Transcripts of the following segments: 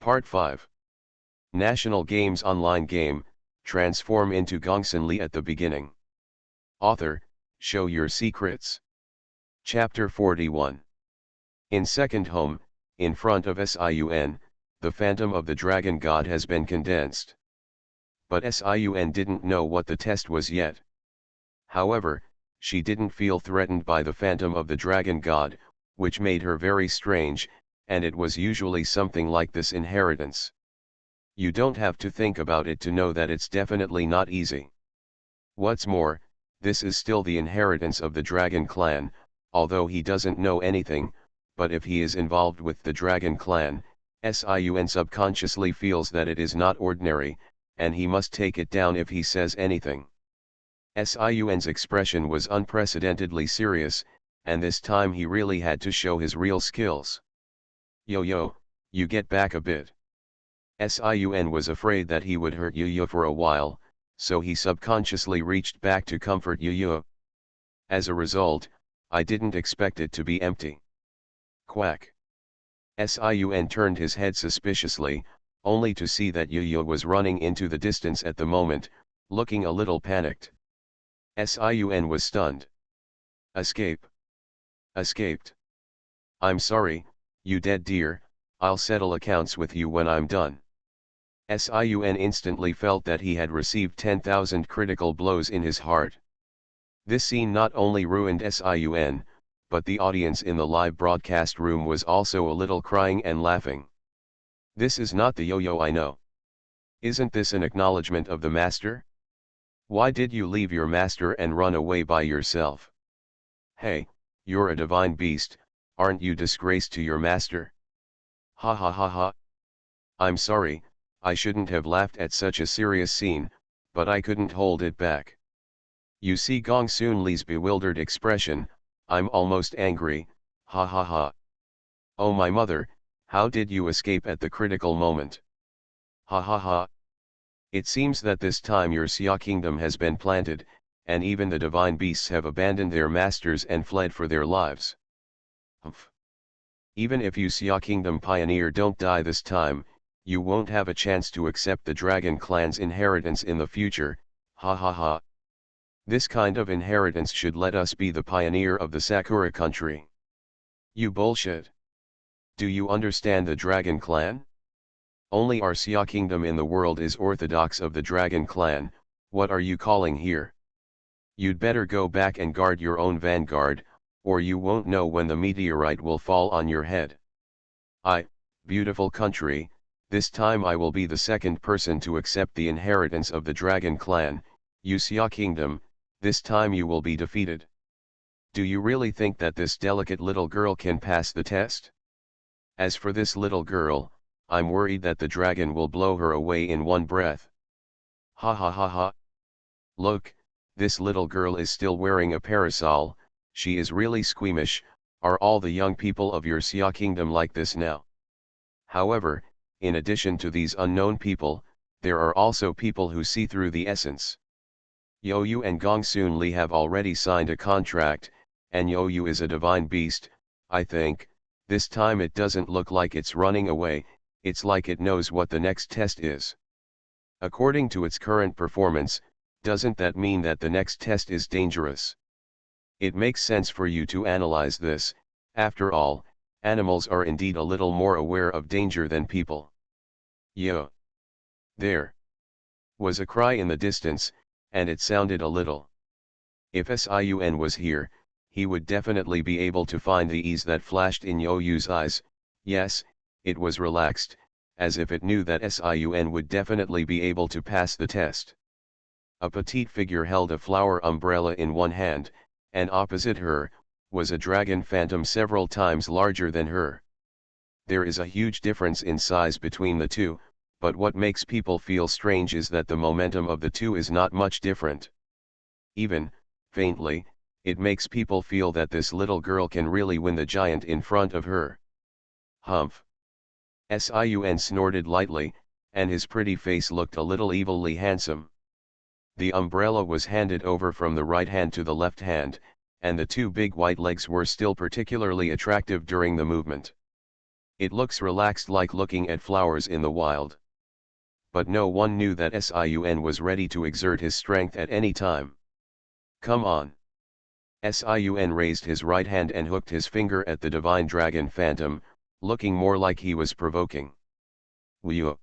Part 5. National Games Online Game, transform into Gongsunli at the beginning. Author, show your secrets. Chapter 41. In second home, in front of Sun, the phantom of the dragon god has been condensed. But Sun didn't know what the test was yet. However, she didn't feel threatened by the phantom of the dragon god, which made her very strange, and it was usually something like this inheritance. You don't have to think about it to know that it's definitely not easy. What's more, this is still the inheritance of the dragon clan, although he doesn't know anything, but if he is involved with the dragon clan, Sun subconsciously feels that it is not ordinary, and he must take it down if he says anything. Sun's expression was unprecedentedly serious, and this time he really had to show his real skills. Yo, you get back a bit. Sun was afraid that he would hurt Yo for a while, so he subconsciously reached back to comfort Yo. As a result, I didn't expect it to be empty. Quack. Sun turned his head suspiciously, only to see that Yo was running into the distance at the moment, looking a little panicked. Sun was stunned. Escape. Escaped. I'm sorry, you dead dear, I'll settle accounts with you when I'm done. Sun instantly felt that he had received 10,000 critical blows in his heart. This scene not only ruined Sun, but the audience in the live broadcast room was also a little crying and laughing. This is not the Yo I know. Isn't this an acknowledgement of the master? Why did you leave your master and run away by yourself? Hey, you're a divine beast, aren't you disgraced to your master? Ha ha ha ha. I'm sorry, I shouldn't have laughed at such a serious scene, but I couldn't hold it back. You see Gongsunli's bewildered expression, I'm almost angry, ha ha ha. Oh my mother, how did you escape at the critical moment? Ha ha ha. It seems that this time your Xia kingdom has been planted, and even the divine beasts have abandoned their masters and fled for their lives. Humph. Even if you Xia kingdom pioneer don't die this time, you won't have a chance to accept the dragon clan's inheritance in the future, ha ha ha. This kind of inheritance should let us be the pioneer of the Sakura country. You bullshit. Do you understand the dragon clan? Only our Xia kingdom in the world is orthodox of the dragon clan, what are you calling here? You'd better go back and guard your own vanguard, or you won't know when the meteorite will fall on your head. Beautiful country, this time I will be the second person to accept the inheritance of the dragon clan, you Xia kingdom, this time you will be defeated. Do you really think that this delicate little girl can pass the test? As for this little girl, I'm worried that the dragon will blow her away in one breath. Ha ha ha ha. Look, this little girl is still wearing a parasol, she is really squeamish, are all the young people of your Xia kingdom like this now? However, in addition to these unknown people, there are also people who see through the essence. Youyu and Gongsunli have already signed a contract, and Youyu is a divine beast, I think. This time it doesn't look like it's running away, it's like it knows what the next test is. According to its current performance, doesn't that mean that the next test is dangerous? It makes sense for you to analyze this, after all, animals are indeed a little more aware of danger than people. Yo! There! Was a cry in the distance, and it sounded a little. If Sun was here, he would definitely be able to find the ease that flashed in Youyu's eyes. Yes, it was relaxed, as if it knew that Sun would definitely be able to pass the test. A petite figure held a flower umbrella in one hand, and opposite her, was a dragon phantom several times larger than her. There is a huge difference in size between the two, but what makes people feel strange is that the momentum of the two is not much different. Even, faintly, it makes people feel that this little girl can really win the giant in front of her. Humph. Sun snorted lightly, and his pretty face looked a little evilly handsome. The umbrella was handed over from the right hand to the left hand, and the two big white legs were still particularly attractive during the movement. It looks relaxed like looking at flowers in the wild. But no one knew that Sun was ready to exert his strength at any time. Come on. Sun raised his right hand and hooked his finger at the divine dragon phantom, looking more like he was provoking. Whew!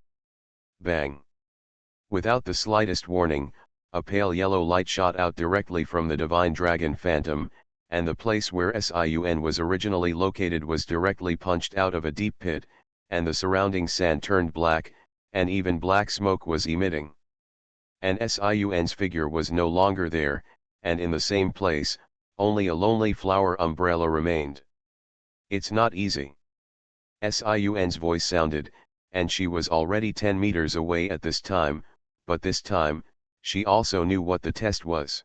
Bang! Without the slightest warning, a pale yellow light shot out directly from the divine dragon phantom, and the place where Sun was originally located was directly punched out of a deep pit, and the surrounding sand turned black, and even black smoke was emitting. And Sun's figure was no longer there, and in the same place, only a lonely flower umbrella remained. It's not easy. Sun's voice sounded, and she was already 10 meters away at this time, but this time, she also knew what the test was.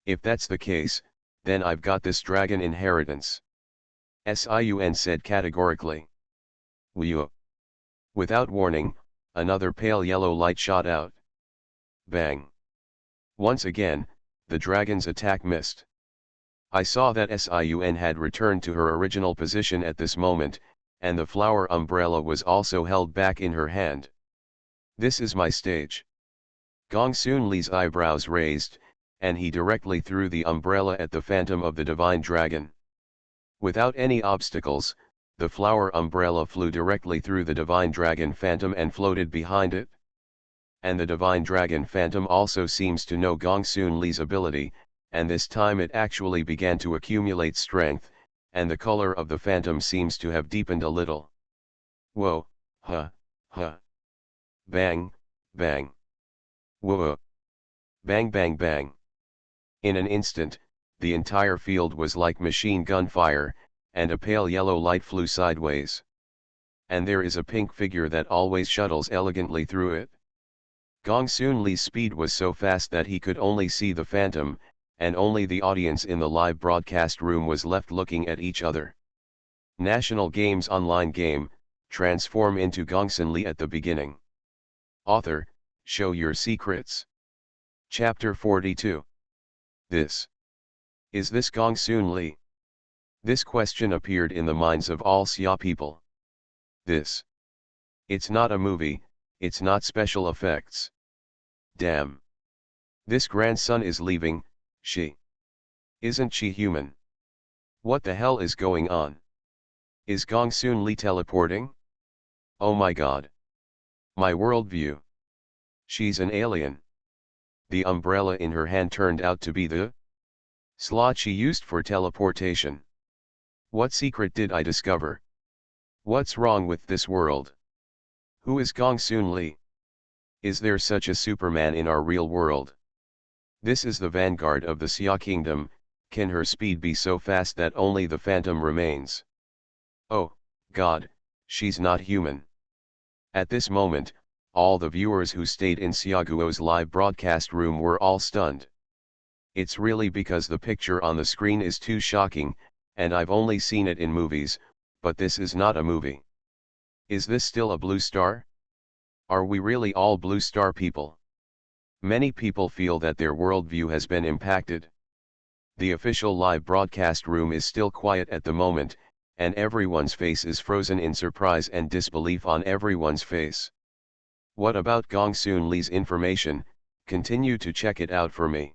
If that's the case, then I've got this dragon inheritance. Sun said categorically. Whew! Without warning, another pale yellow light shot out. Bang! Once again, the dragon's attack missed. I saw that Sun had returned to her original position at this moment, and the flower umbrella was also held back in her hand. This is my stage. Gongsunli's eyebrows raised, and he directly threw the umbrella at the phantom of the divine dragon. Without any obstacles, the flower umbrella flew directly through the divine dragon phantom and floated behind it. And the divine dragon phantom also seems to know Gongsunli's ability, and this time it actually began to accumulate strength, and the color of the phantom seems to have deepened a little. Whoa, huh, huh. Bang, bang. Whoa. Bang bang bang. In an instant, the entire field was like machine gun fire, and a pale yellow light flew sideways. And there is a pink figure that always shuttles elegantly through it. Gongsunli's speed was so fast that he could only see the phantom, and only the audience in the live broadcast room was left looking at each other. National Games Online Game, transform into Gongsunli at the beginning. Author, show your secrets. Chapter 42. Is this Gongsunli? This question appeared in the minds of all Xia people. It's not a movie, it's not special effects. Damn. This grandson is leaving, Isn't she human? What the hell is going on? Is Gongsunli teleporting? Oh my god. My worldview. She's an alien. The umbrella in her hand turned out to be the slot she used for teleportation. What secret did I discover? What's wrong with this world? Who is Gongsunli? Is there such a Superman in our real world? This is the vanguard of the Xia kingdom. Can her speed be so fast that only the phantom remains? Oh, God, she's not human. At this moment, all the viewers who stayed in Xiaguo's live broadcast room were all stunned. It's really because the picture on the screen is too shocking, and I've only seen it in movies, but this is not a movie. Is this still a blue star? Are we really all blue star people? Many people feel that their worldview has been impacted. The official live broadcast room is still quiet at the moment, and everyone's face is frozen in surprise and disbelief on everyone's face. What about Gongsunli's information? Continue to check it out for me.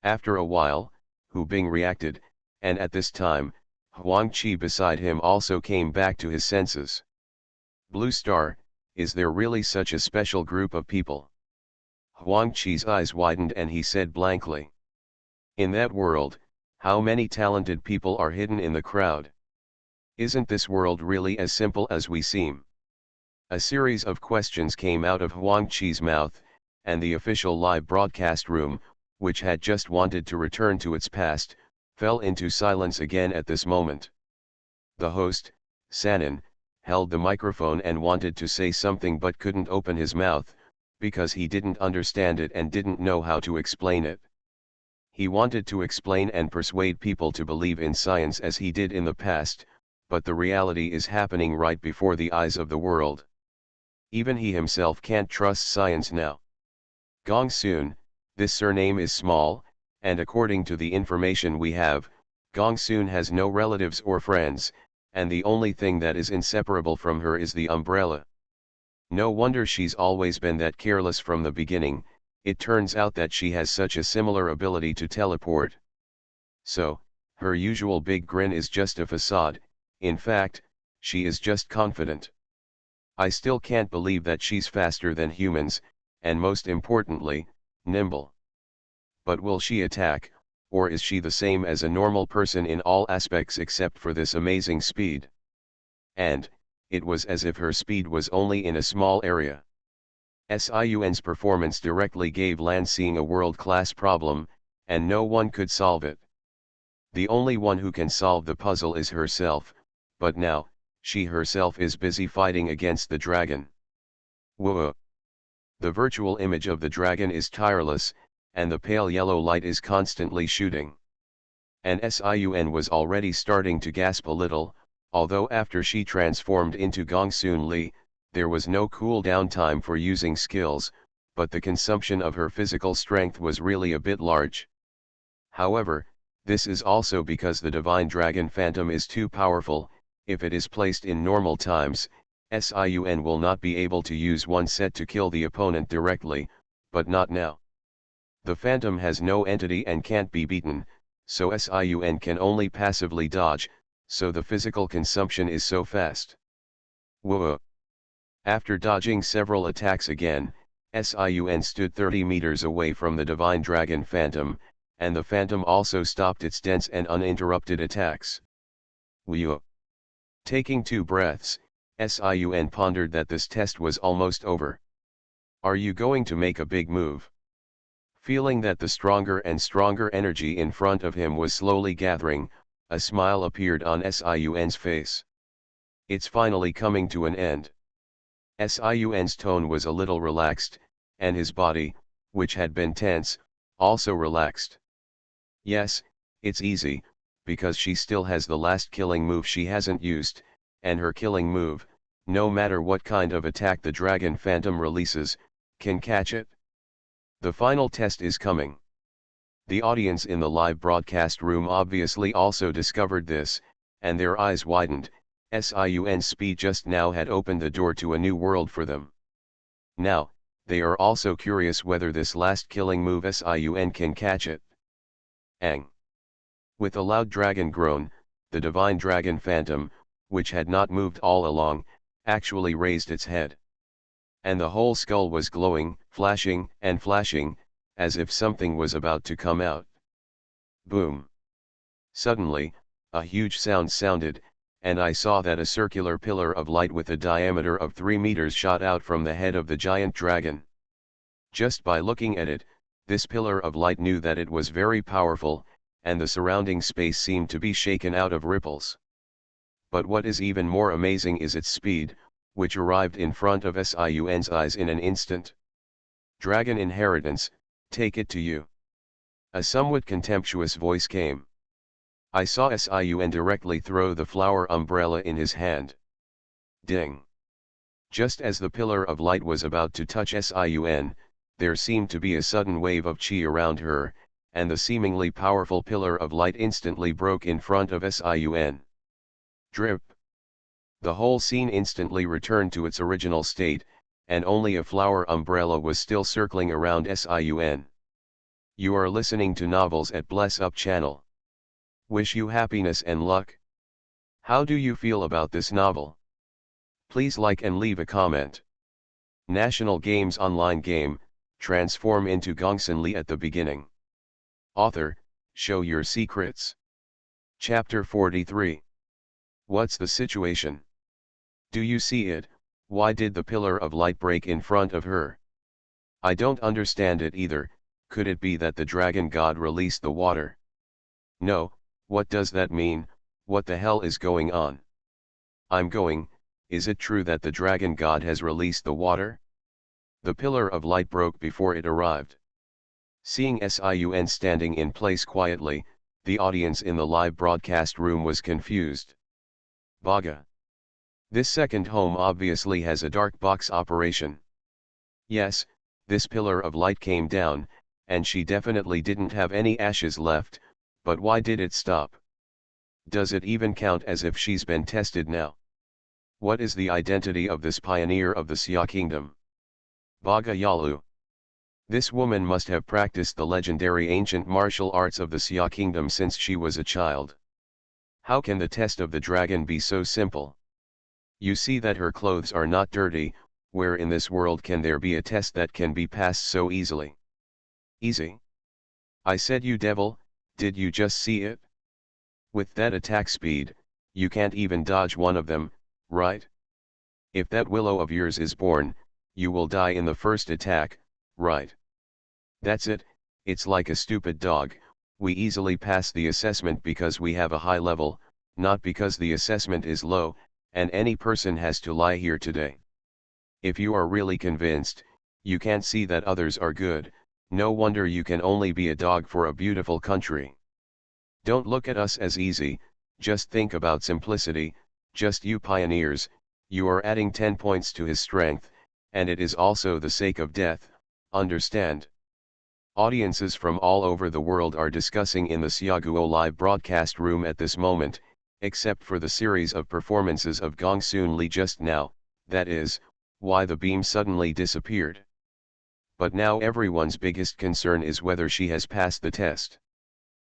After a while, Hu Bing reacted, and at this time, Huang Qi beside him also came back to his senses. Blue Star, is there really such a special group of people? Huang Qi's eyes widened and he said blankly. In that world, how many talented people are hidden in the crowd? Isn't this world really as simple as we seem? A series of questions came out of Huang Qi's mouth, and the official live broadcast room, which had just wanted to return to its past, fell into silence again at this moment. The host, Sanan, held the microphone and wanted to say something but couldn't open his mouth, because he didn't understand it and didn't know how to explain it. He wanted to explain and persuade people to believe in science as he did in the past, but the reality is happening right before the eyes of the world. Even he himself can't trust science now. Gongsun, this surname is small, and according to the information we have, Gongsun has no relatives or friends, and the only thing that is inseparable from her is the umbrella. No wonder she's always been that careless from the beginning. It turns out that she has such a similar ability to teleport. So, her usual big grin is just a facade. In fact, she is just confident. I still can't believe that she's faster than humans, and most importantly, nimble. But will she attack, or is she the same as a normal person in all aspects except for this amazing speed? And, it was as if her speed was only in a small area. Siun's performance directly gave Lansing a world-class problem, and no one could solve it. The only one who can solve the puzzle is herself, but now, she herself is busy fighting against the dragon. Whoa! The virtual image of the dragon is tireless, and the pale yellow light is constantly shooting. And Siun was already starting to gasp a little, although after she transformed into Gongsunli, there was no cool-down time for using skills, but the consumption of her physical strength was really a bit large. However, this is also because the divine dragon phantom is too powerful. If it is placed in normal times, Siun will not be able to use one set to kill the opponent directly, but not now. The phantom has no entity and can't be beaten, so Siun can only passively dodge, so the physical consumption is so fast. Whoa! After dodging several attacks again, Siun stood 30 meters away from the divine dragon phantom, and the phantom also stopped its dense and uninterrupted attacks. Whoa! Taking 2 breaths, Siun pondered that this test was almost over. Are you going to make a big move? Feeling that the stronger and stronger energy in front of him was slowly gathering, a smile appeared on Siun's face. It's finally coming to an end. Siun's tone was a little relaxed, and his body, which had been tense, also relaxed. Yes, it's easy, because she still has the last killing move she hasn't used, and her killing move, no matter what kind of attack the dragon phantom releases, can catch it. The final test is coming. The audience in the live broadcast room obviously also discovered this, and their eyes widened. Siun's speed just now had opened the door to a new world for them. Now, they are also curious whether this last killing move Siun can catch it. Ang! With a loud dragon groan, the divine dragon phantom, which had not moved all along, actually raised its head. And the whole skull was glowing, flashing, and flashing, as if something was about to come out. Boom! Suddenly, a huge sound sounded, and I saw that a circular pillar of light with a diameter of 3 meters shot out from the head of the giant dragon. Just by looking at it, this pillar of light knew that it was very powerful, and the surrounding space seemed to be shaken out of ripples. But what is even more amazing is its speed, which arrived in front of Siun's eyes in an instant. Dragon inheritance, take it to you. A somewhat contemptuous voice came. I saw Siun directly throw the flower umbrella in his hand. Ding! Just as the pillar of light was about to touch Siun, there seemed to be a sudden wave of chi around her, and the seemingly powerful pillar of light instantly broke in front of Siun. Drip! The whole scene instantly returned to its original state, and only a flower umbrella was still circling around Siun. You are listening to Novels at Bless Up channel. Wish you happiness and luck. How do you feel about this novel? Please like and leave a comment. National Games online game, transform into Gongsunli at the beginning. Author, show your secrets. Chapter 43. What's the situation? Do you see it? Why did the pillar of light break in front of her? I don't understand it either. Could it be that the dragon god released the water? No, what does that mean? What the hell is going on? Is it true that the dragon god has released the water? The pillar of light broke before it arrived. Seeing Siun standing in place quietly, the audience in the live broadcast room was confused. Baga. This second home obviously has a dark box operation. Yes, this pillar of light came down, and she definitely didn't have any ashes left, but why did it stop? Does it even count as if she's been tested now? What is the identity of this pioneer of the Xia kingdom? Baga Yalu. This woman must have practiced the legendary ancient martial arts of the Xia kingdom since she was a child. How can the test of the dragon be so simple? You see that her clothes are not dirty. Where in this world can there be a test that can be passed so easily? Easy? I said, you devil, did you just see it? With that attack speed, you can't even dodge one of them, right? If that willow of yours is born, you will die in the first attack, right? That's it. It's like a stupid dog. We easily pass the assessment because we have a high level, not because the assessment is low, and any person has to lie here today. If you are really convinced, you can't see that others are good. No wonder you can only be a dog for a beautiful country. Don't look at us as easy, just think about simplicity. Just you pioneers, you are adding 10 points to his strength, and it is also the sake of death, understand? Audiences from all over the world are discussing in the Xiaguo live broadcast room at this moment, except for the series of performances of Gongsunli just now, that is, why the beam suddenly disappeared. But now everyone's biggest concern is whether she has passed the test.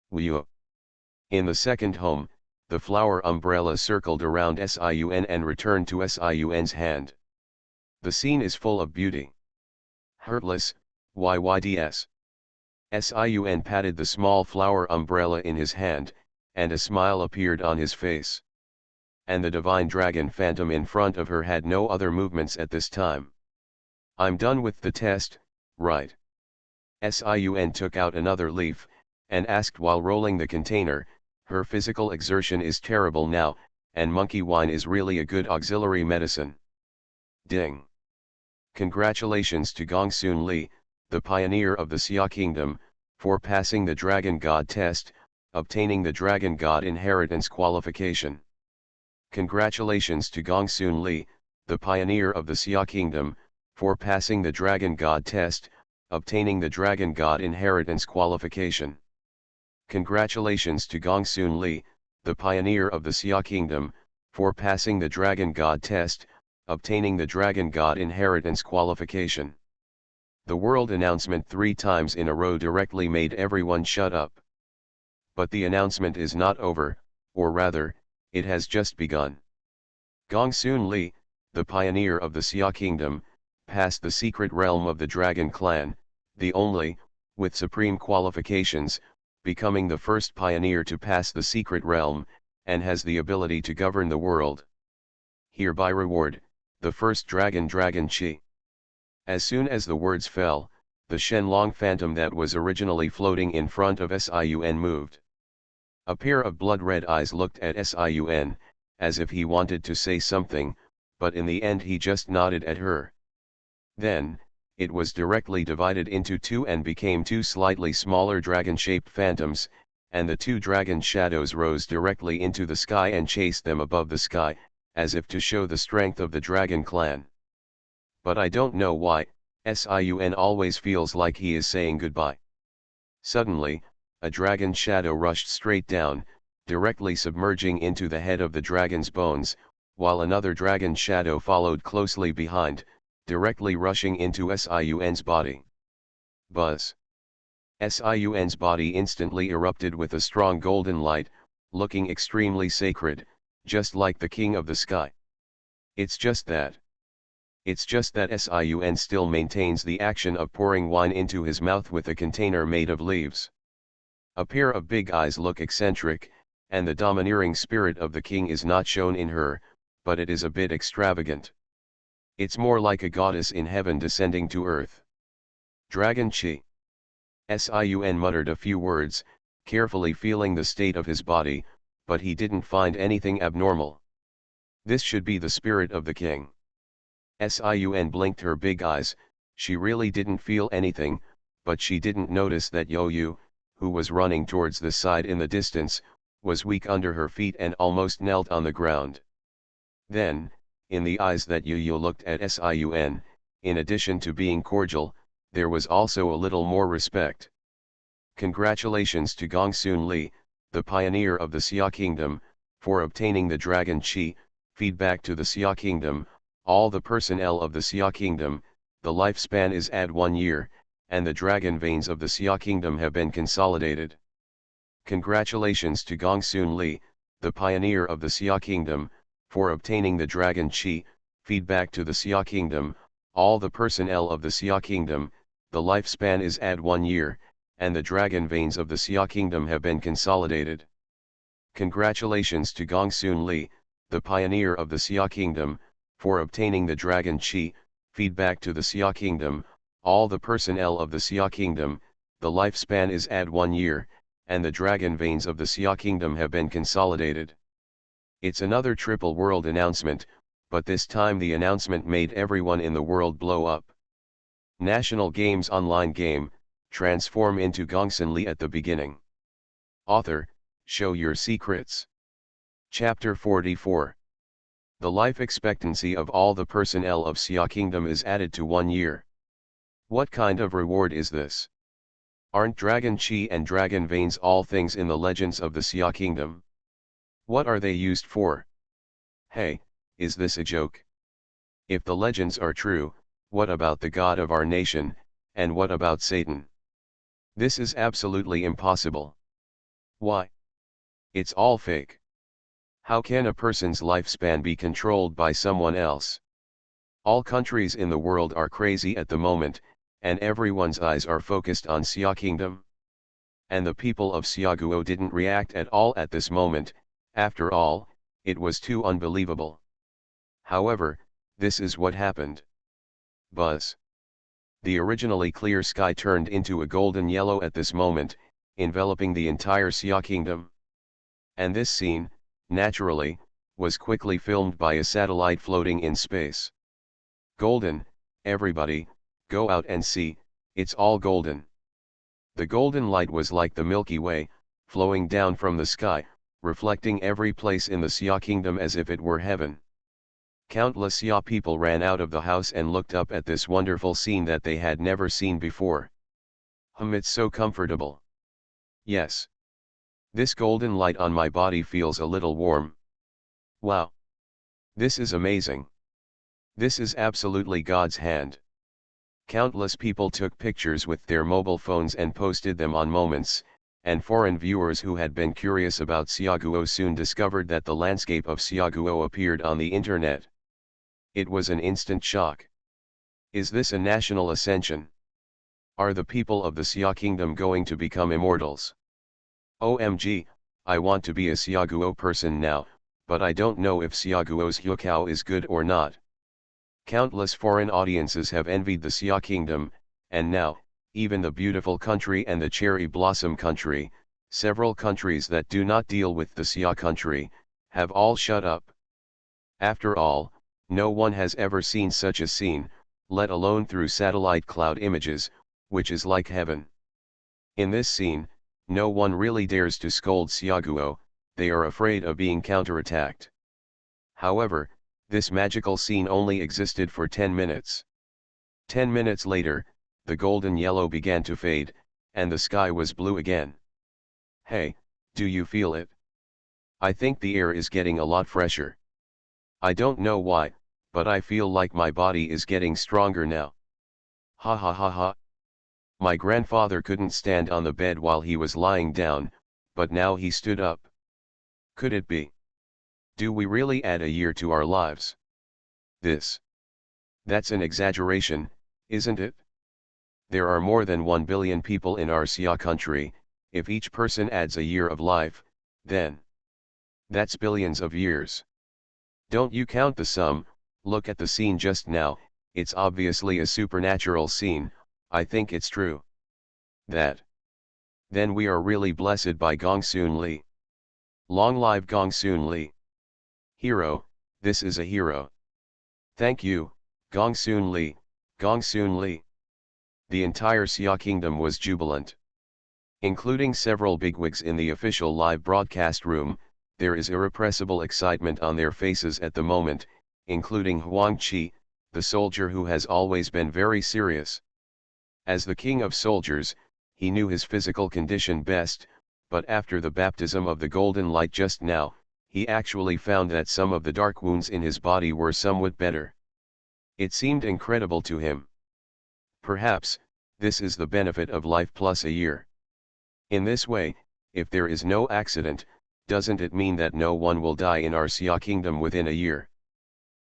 Wu. In the second home, the flower umbrella circled around Sun and returned to Sun's hand. The scene is full of beauty. Hurtless, yyds. Sun patted the small flower umbrella in his hand, and a smile appeared on his face. And the divine dragon phantom in front of her had no other movements at this time. I'm done with the test, right? Sun took out another leaf, and asked while rolling the container. Her physical exertion is terrible now, and monkey wine is really a good auxiliary medicine. Ding! Congratulations to Gongsunli, the pioneer of the Xia kingdom, for passing the Dragon God test, obtaining the Dragon God inheritance qualification. Congratulations to Gongsunli, the pioneer of the Xia kingdom, for passing the Dragon God test, obtaining the Dragon God inheritance qualification. Congratulations to Gongsunli, the pioneer of the Xia kingdom, for passing the Dragon God test, obtaining the Dragon God inheritance qualification. The world announcement 3 times in a row directly made everyone shut up. But the announcement is not over, or rather, it has just begun. Gongsunli, the pioneer of the Xia kingdom, passed the secret realm of the Dragon clan, the only, with supreme qualifications, becoming the first pioneer to pass the secret realm, and has the ability to govern the world. Hereby reward, the first dragon Chi. As soon as the words fell, the Shenlong phantom that was originally floating in front of Sun moved. A pair of blood-red eyes looked at Sun, as if he wanted to say something, but in the end he just nodded at her. Then, it was directly divided into 2 and became 2 slightly smaller dragon-shaped phantoms, and the 2 dragon shadows rose directly into the sky and chased them above the sky, as if to show the strength of the dragon clan. But I don't know why, Sun always feels like he is saying goodbye. Suddenly, a dragon shadow rushed straight down, directly submerging into the head of the dragon's bones, while another dragon shadow followed closely behind, directly rushing into Sun's body. Buzz! Sun's body instantly erupted with a strong golden light, looking extremely sacred, just like the king of the sky. It's just that Sun still maintains the action of pouring wine into his mouth with a container made of leaves. A pair of big eyes look eccentric, and the domineering spirit of the king is not shown in her, but it is a bit extravagant. It's more like a goddess in heaven descending to earth. Dragon Chi. Sun muttered a few words, carefully feeling the state of his body, but he didn't find anything abnormal. This should be the spirit of the king. Sun blinked her big eyes. She really didn't feel anything, but she didn't notice that Youyu, who was running towards the side in the distance, was weak under her feet and almost knelt on the ground. Then, in the eyes that Youyu looked at Sun, in addition to being cordial, there was also a little more respect. Congratulations to Gongsunli, the pioneer of the Xia Kingdom, for obtaining the Dragon Chi, feedback to the Xia Kingdom, all the personnel of the Xia Kingdom, the lifespan is at 1 year, and the dragon veins of the Xia Kingdom have been consolidated. Congratulations to Gongsunli, the pioneer of the Xia Kingdom, for obtaining the Dragon Chi, feedback to the Xia Kingdom, all the personnel of the Xia Kingdom, the lifespan is at 1 year, and the dragon veins of the Xia Kingdom have been consolidated. Congratulations to Gongsunli, the pioneer of the Xia Kingdom, for obtaining the Dragon Chi, feedback to the Xia Kingdom, all the personnel of the Xia Kingdom, the lifespan is at 1 year, and the dragon veins of the Xia Kingdom have been consolidated. It's another triple world announcement, but this time the announcement made everyone in the world blow up. National Games online game, transform into Gongsunli at the beginning. Author, show your secrets. Chapter 44. The life expectancy of all the personnel of Xia Kingdom is added to 1 year. What kind of reward is this? Aren't Dragon Chi and Dragon Veins all things in the legends of the Xia Kingdom? What are they used for? Hey, is this a joke? If the legends are true, what about the god of our nation, and what about Satan? This is absolutely impossible. Why? It's all fake. How can a person's lifespan be controlled by someone else? All countries in the world are crazy at the moment, and everyone's eyes are focused on Xia Kingdom. And the people of Xiaguo didn't react at all at this moment. After all, it was too unbelievable. However, this is what happened. Buzz. The originally clear sky turned into a golden yellow at this moment, enveloping the entire Xia Kingdom. And this scene, naturally, was quickly filmed by a satellite floating in space. Golden, everybody, go out and see, it's all golden. The golden light was like the Milky Way, flowing down from the sky, reflecting every place in the Xia Kingdom as if it were heaven. Countless Xia people ran out of the house and looked up at this wonderful scene that they had never seen before. It's so comfortable. Yes. This golden light on my body feels a little warm. Wow. This is amazing. This is absolutely God's hand. Countless people took pictures with their mobile phones and posted them on Moments, and foreign viewers who had been curious about Xiaguo soon discovered that the landscape of Xiaguo appeared on the internet. It was an instant shock. Is this a national ascension? Are the people of the Xia Kingdom going to become immortals? OMG, I want to be a Xiaguo person now, but I don't know if Xiaguo's Hyukao is good or not. Countless foreign audiences have envied the Xia Kingdom, and now, even the beautiful country and the cherry blossom country, several countries that do not deal with the Xia country, have all shut up. After all, no one has ever seen such a scene, let alone through satellite cloud images, which is like heaven. In this scene, no one really dares to scold Xiaguo, they are afraid of being counterattacked. However, this magical scene only existed for 10 minutes. 10 minutes later, the golden yellow began to fade, and the sky was blue again. Hey, do you feel it? I think the air is getting a lot fresher. I don't know why, but I feel like my body is getting stronger now. Ha ha ha ha. My grandfather couldn't stand on the bed while he was lying down, but now he stood up. Could it be? Do we really add a year to our lives? That's an exaggeration, isn't it? There are more than 1 billion people in our Xia country. If each person adds a year of life, then that's billions of years. Don't you count the sum? Look at the scene just now, it's obviously a supernatural scene. I think it's true. Then we are really blessed by Gongsunli. Long live Gongsunli. Hero, this is a hero. Thank you, Gongsunli, Gongsunli. The entire Xia Kingdom was jubilant. Including several bigwigs in the official live broadcast room, there is irrepressible excitement on their faces at the moment, including Huang Qi, the soldier who has always been very serious. As the king of soldiers, he knew his physical condition best, but after the baptism of the golden light just now, he actually found that some of the dark wounds in his body were somewhat better. It seemed incredible to him. Perhaps, this is the benefit of life plus a year. In this way, if there is no accident, doesn't it mean that no one will die in our Xia kingdom within a year?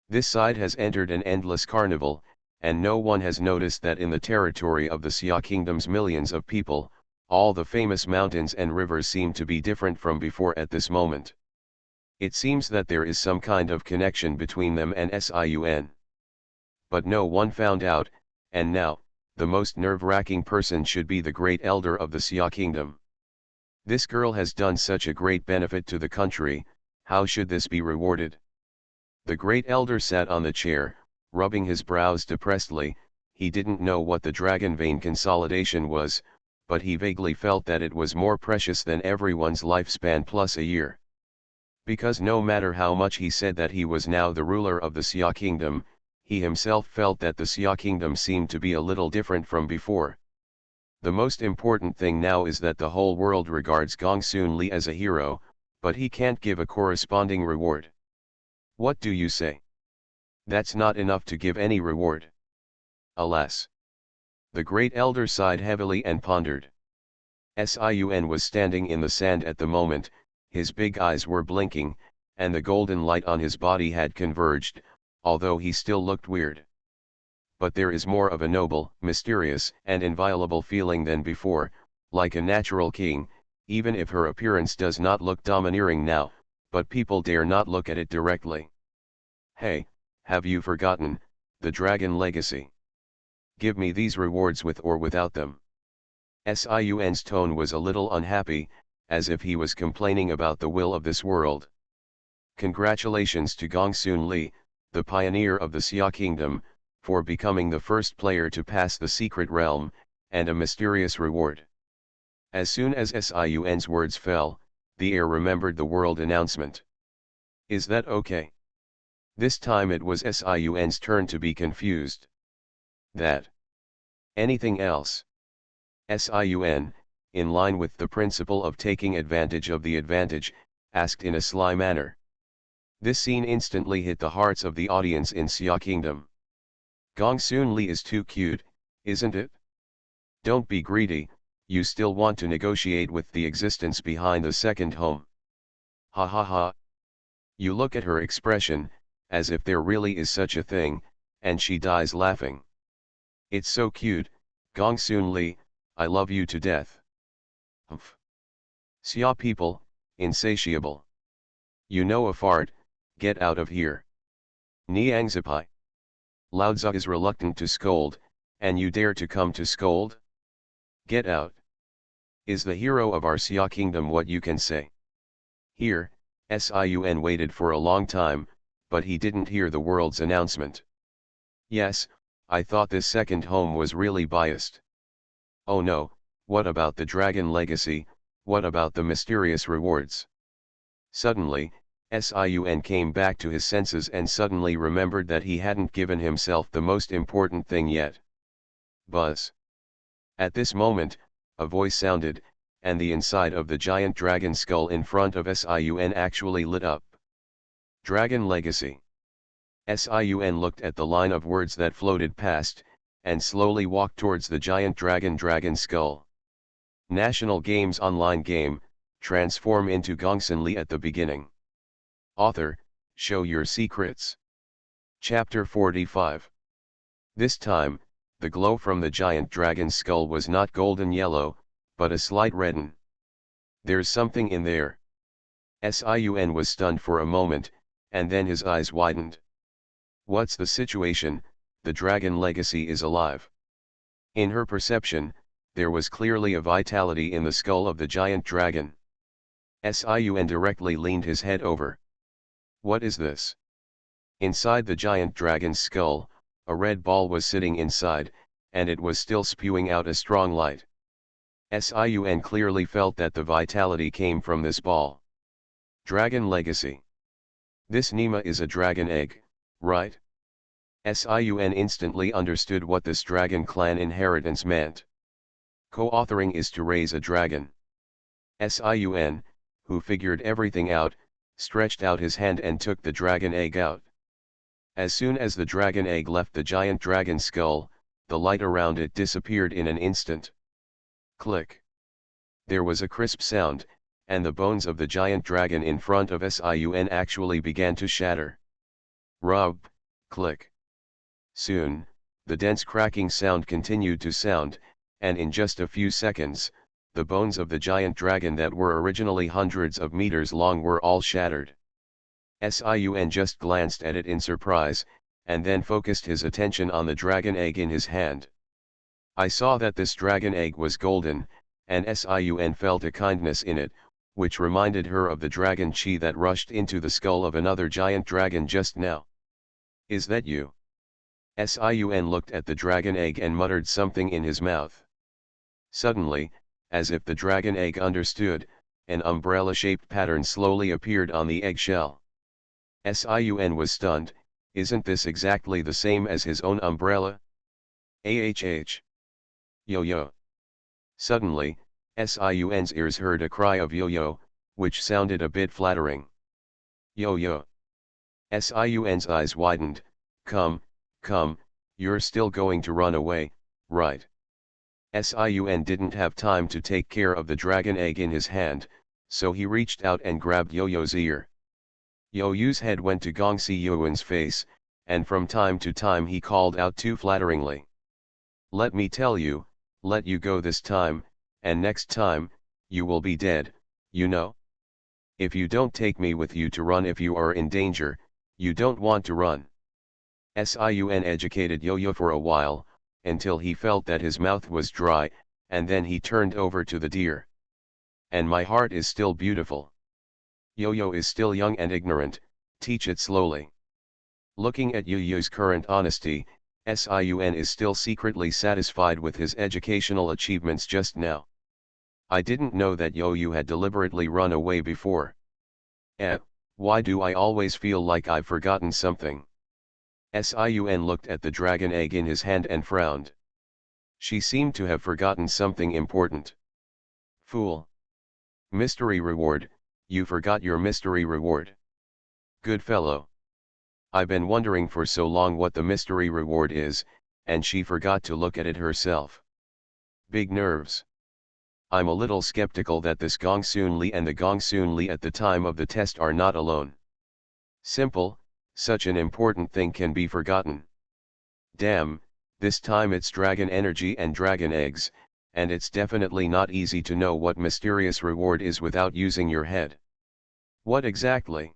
This side has entered an endless carnival, and no one has noticed that in the territory of the Xia kingdom's millions of people, all the famous mountains and rivers seem to be different from before at this moment. It seems that there is some kind of connection between them and Sun. But no one found out, and now, the most nerve-wracking person should be the great elder of the Xia kingdom. This girl has done such a great benefit to the country, how should this be rewarded? The great elder sat on the chair, rubbing his brows depressedly. He didn't know what the dragon vein consolidation was, but he vaguely felt that it was more precious than everyone's lifespan plus a year. Because no matter how much he said that he was now the ruler of the Xia kingdom, he himself felt that the Xia kingdom seemed to be a little different from before. The most important thing now is that the whole world regards Gongsunli as a hero, but he can't give a corresponding reward. What do you say? That's not enough to give any reward. Alas! The great elder sighed heavily and pondered. Sun was standing in the sand at the moment, his big eyes were blinking, and the golden light on his body had converged, although he still looked weird. But there is more of a noble, mysterious, and inviolable feeling than before, like a natural king, even if her appearance does not look domineering now, but people dare not look at it directly. Hey, have you forgotten, the dragon legacy? Give me these rewards with or without them. Sun's tone was a little unhappy, as if he was complaining about the will of this world. Congratulations to Gongsunli, the pioneer of the Xia kingdom, for becoming the first player to pass the secret realm, and a mysterious reward. As soon as Sun's words fell, the air remembered the world announcement. Is that okay? This time it was Sun's turn to be confused. That? Anything else? Sun, in line with the principle of taking advantage of the advantage, asked in a sly manner. This scene instantly hit the hearts of the audience in Xia kingdom. Gongsunli is too cute, isn't it? Don't be greedy, you still want to negotiate with the existence behind the second home. Ha ha ha. You look at her expression, as if there really is such a thing, and she dies laughing. It's so cute, Gongsunli, I love you to death. Humph. Xia people, insatiable. You know a fart, get out of here. Niangzipai. Laozi is reluctant to scold, and you dare to come to scold? Get out. Is the hero of our Xia kingdom what you can say? Here, Sun waited for a long time, but he didn't hear the world's announcement. Yes, I thought this second home was really biased. Oh no, what about the dragon legacy, what about the mysterious rewards? Suddenly, Sun came back to his senses and suddenly remembered that he hadn't given himself the most important thing yet. Buzz. At this moment, a voice sounded, and the inside of the giant dragon skull in front of Sun actually lit up. Dragon Legacy. Sun looked at the line of words that floated past, and slowly walked towards the giant dragon skull. National Games Online Game, transform into Gongsunli at the beginning. Author, show your secrets. Chapter 45. This time, the glow from the giant dragon's skull was not golden yellow, but a slight redden. There's something in there. Sun was stunned for a moment, and then his eyes widened. What's the situation? The dragon legacy is alive. In her perception, there was clearly a vitality in the skull of the giant dragon. Sun directly leaned his head over. What is this? Inside the giant dragon's skull, a red ball was sitting inside, and it was still spewing out a strong light. Sun clearly felt that the vitality came from this ball. Dragon Legacy. This Nima is a dragon egg, right? Sun instantly understood what this dragon clan inheritance meant. Co-authoring is to raise a dragon. Sun, who figured everything out, stretched out his hand and took the dragon egg out. As soon as the dragon egg left the giant dragon skull, the light around it disappeared in an instant. Click. There was a crisp sound, and the bones of the giant dragon in front of Sun actually began to shatter. Rub, click. Soon, the dense cracking sound continued to sound, and in just a few seconds, the bones of the giant dragon that were originally hundreds of meters long were all shattered. Sun just glanced at it in surprise, and then focused his attention on the dragon egg in his hand. I saw that this dragon egg was golden, and Sun felt a kindness in it, which reminded her of the dragon chi that rushed into the skull of another giant dragon just now. Is that you? Sun looked at the dragon egg and muttered something in his mouth. Suddenly, as if the dragon egg understood, an umbrella-shaped pattern slowly appeared on the eggshell. Sun was stunned. Isn't this exactly the same as his own umbrella? AHH. Yo-yo. Suddenly, Sun's ears heard a cry of yo-yo, which sounded a bit flattering. Yo-yo. Sun's eyes widened. Come, you're still going to run away, right? Sun didn't have time to take care of the dragon egg in his hand, so he reached out and grabbed Yo-Yo's ear. Yo-Yo's head went to Gongsunli's face, and from time to time he called out too flatteringly. Let me tell you, let you go this time, and next time, you will be dead, you know? If you don't take me with you to run if you are in danger, you don't want to run. Sun educated Yo-Yo for a while, until he felt that his mouth was dry, and then he turned over to the deer. And my heart is still beautiful. Yo-Yo is still young and ignorant, teach it slowly. Looking at Yo-Yo's current honesty, Sun is still secretly satisfied with his educational achievements just now. I didn't know that Yo-Yo had deliberately run away before. Why do I always feel like I've forgotten something? Sun looked at the dragon egg in his hand and frowned. She seemed to have forgotten something important. Fool. Mystery reward, you forgot your mystery reward. Good fellow. I've been wondering for so long what the mystery reward is, and she forgot to look at it herself. Big nerves. I'm a little skeptical that this Gongsunli and the Gongsunli at the time of the test are not alone. Simple. Such an important thing can be forgotten. Damn, this time it's dragon energy and dragon eggs, and it's definitely not easy to know what mysterious reward is without using your head. What exactly?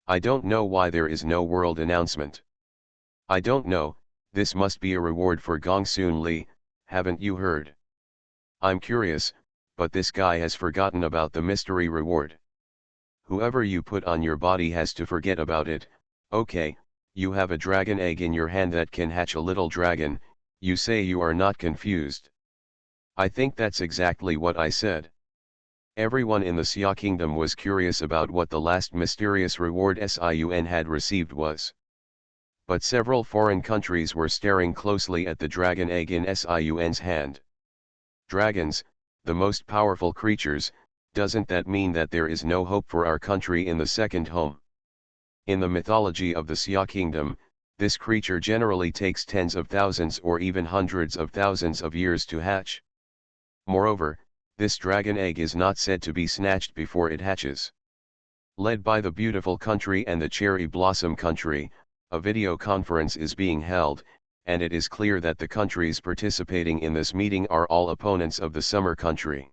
I don't know why there is no world announcement. I don't know, this must be a reward for Gongsunli, haven't you heard? I'm curious, but this guy has forgotten about the mystery reward. Whoever you put on your body has to forget about it. Okay, you have a dragon egg in your hand that can hatch a little dragon, you say you are not confused. I think that's exactly what I said. Everyone in the Xia kingdom was curious about what the last mysterious reward Sun had received was. But several foreign countries were staring closely at the dragon egg in Sun's hand. Dragons, the most powerful creatures, doesn't that mean that there is no hope for our country in the second home? In the mythology of the Xia kingdom, this creature generally takes tens of thousands or even hundreds of thousands of years to hatch. Moreover, this dragon egg is not said to be snatched before it hatches. Led by the beautiful country and the cherry blossom country, a video conference is being held, and it is clear that the countries participating in this meeting are all opponents of the summer country.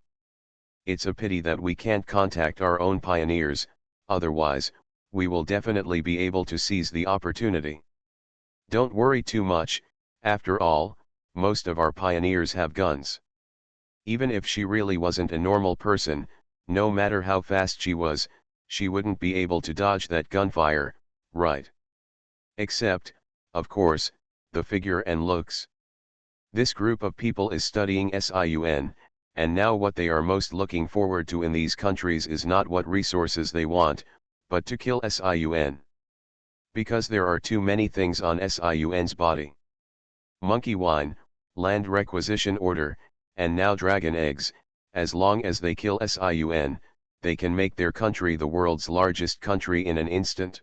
It's a pity that we can't contact our own pioneers, otherwise, we will definitely be able to seize the opportunity. Don't worry too much, after all, most of our pioneers have guns. Even if she really wasn't a normal person, no matter how fast she was, she wouldn't be able to dodge that gunfire, right? Except, of course, the figure and looks. This group of people is studying Sun, and now what they are most looking forward to in these countries is not what resources they want, but to kill Sun. Because there are too many things on Sun's body. Monkey wine, land requisition order, and now dragon eggs, As long as they kill Sun, they can make their country the world's largest country in an instant.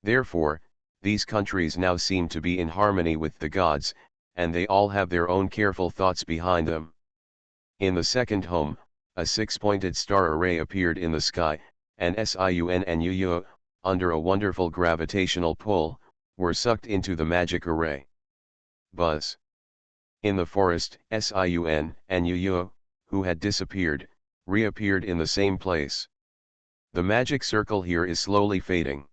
Therefore, these countries now seem to be in harmony with the gods, and they all have their own careful thoughts behind them. In the second home, a six-pointed star array appeared in the sky, and Sun and Yu, under a wonderful gravitational pull, were sucked into the magic array. Buzz. In the forest, Sun and Yu, who had disappeared, reappeared in the same place. The magic circle here is slowly fading.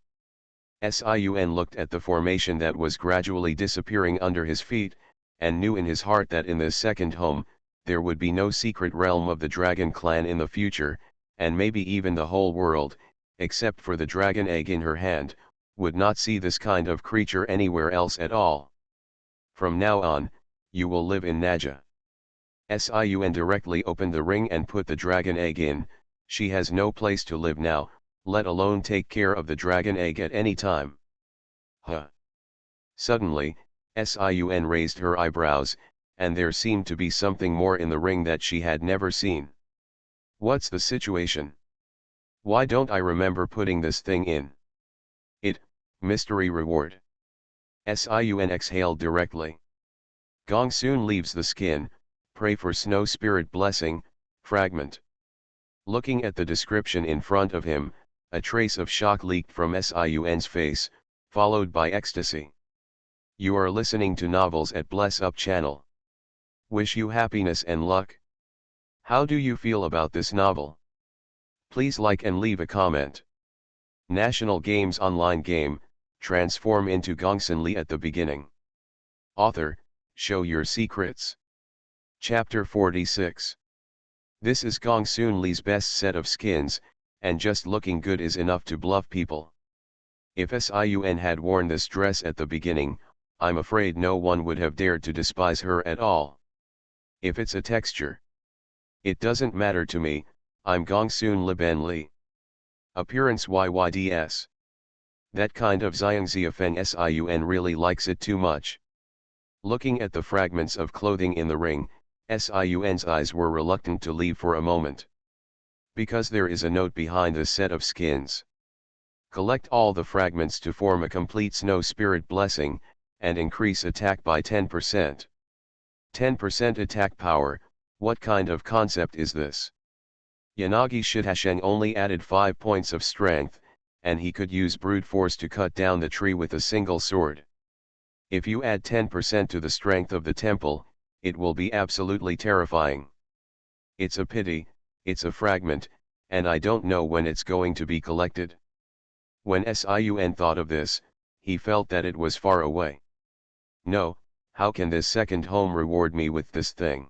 Sun looked at the formation that was gradually disappearing under his feet, and knew in his heart that in this second home, there would be no secret realm of the dragon clan in the future, and maybe even the whole world, except for the dragon egg in her hand, would not see this kind of creature anywhere else at all. From now on, you will live in Naja. Sun directly opened the ring and put the dragon egg in. She has no place to live now, let alone take care of the dragon egg at any time. Huh. Suddenly, Sun raised her eyebrows, and there seemed to be something more in the ring that she had never seen. What's the situation? Why don't I remember putting this thing in? Mystery reward. Sun exhaled directly. Gongsun leaves the skin, pray for snow spirit blessing, fragment. Looking at the description in front of him, a trace of shock leaked from Sun's face, followed by ecstasy. You are listening to Novels at Bless Up channel. Wish you happiness and luck. How do you feel about this novel? Please like and leave a comment. National Games online game, transform into Gongsunli at the beginning. Author, show your secrets. Chapter 46. This is Gongsunli's best set of skins, and just looking good is enough to bluff people. If Sun had worn this dress at the beginning, I'm afraid no one would have dared to despise her at all. If it's a texture, it doesn't matter to me, I'm Gongsunli Ben Li. Appearance YYDS. That kind of Xiangxiafeng Sun really likes it too much. Looking at the fragments of clothing in the ring, Sun's eyes were reluctant to leave for a moment. Because there is a note behind this set of skins. Collect all the fragments to form a complete snow spirit blessing, and increase attack by 10%. 10% attack power, what kind of concept is this? Yanagi Shidasheng only added 5 points of strength, and he could use brute force to cut down the tree with a single sword. If you add 10% to the strength of the temple, it will be absolutely terrifying. It's a pity, it's a fragment, and I don't know when it's going to be collected. When Sun thought of this, he felt that it was far away. No, how can this second home reward me with this thing?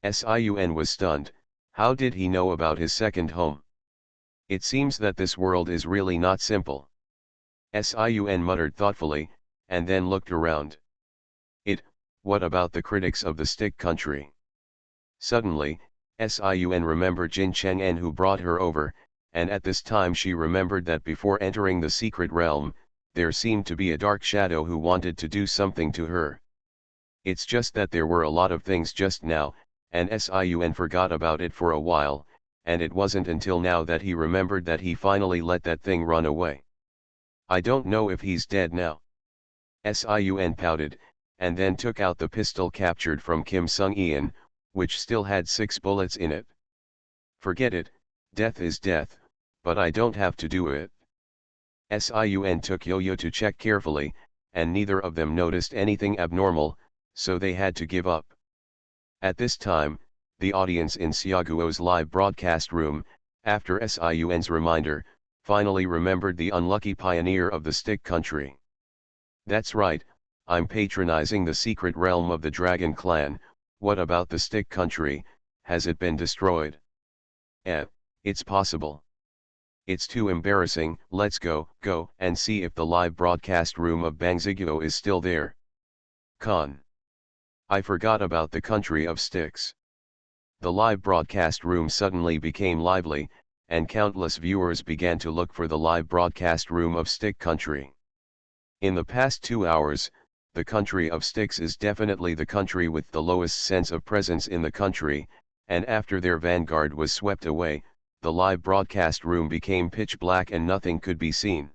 Sun was stunned. How did he know about his second home? It seems that this world is really not simple. Sun muttered thoughtfully, and then looked around. What about the critics of the stick country? Suddenly, Sun remembered Jin Cheng'en who brought her over, and at this time she remembered that before entering the secret realm, there seemed to be a dark shadow who wanted to do something to her. It's just that there were a lot of things just now, and Sun forgot about it for a while, and it wasn't until now that he remembered that he finally let that thing run away. I don't know if he's dead now. Sun pouted, and then took out the pistol captured from Kim Sung-ian, which still had 6 bullets in it. Forget it, death is death, but I don't have to do it. Sun took Yo-Yo to check carefully, and neither of them noticed anything abnormal, so they had to give up. At this time, the audience in Xiaoguo's live broadcast room, after Sun's reminder, finally remembered the unlucky pioneer of the stick country. That's right, I'm patronizing the secret realm of the dragon clan. What about the stick country, has it been destroyed? It's possible. It's too embarrassing, let's go and see if the live broadcast room of Bangziguo is still there. Con. I forgot about the country of sticks. The live broadcast room suddenly became lively, and countless viewers began to look for the live broadcast room of stick country. In the past 2 hours, the country of sticks is definitely the country with the lowest sense of presence in the country, and after their vanguard was swept away, the live broadcast room became pitch black and nothing could be seen.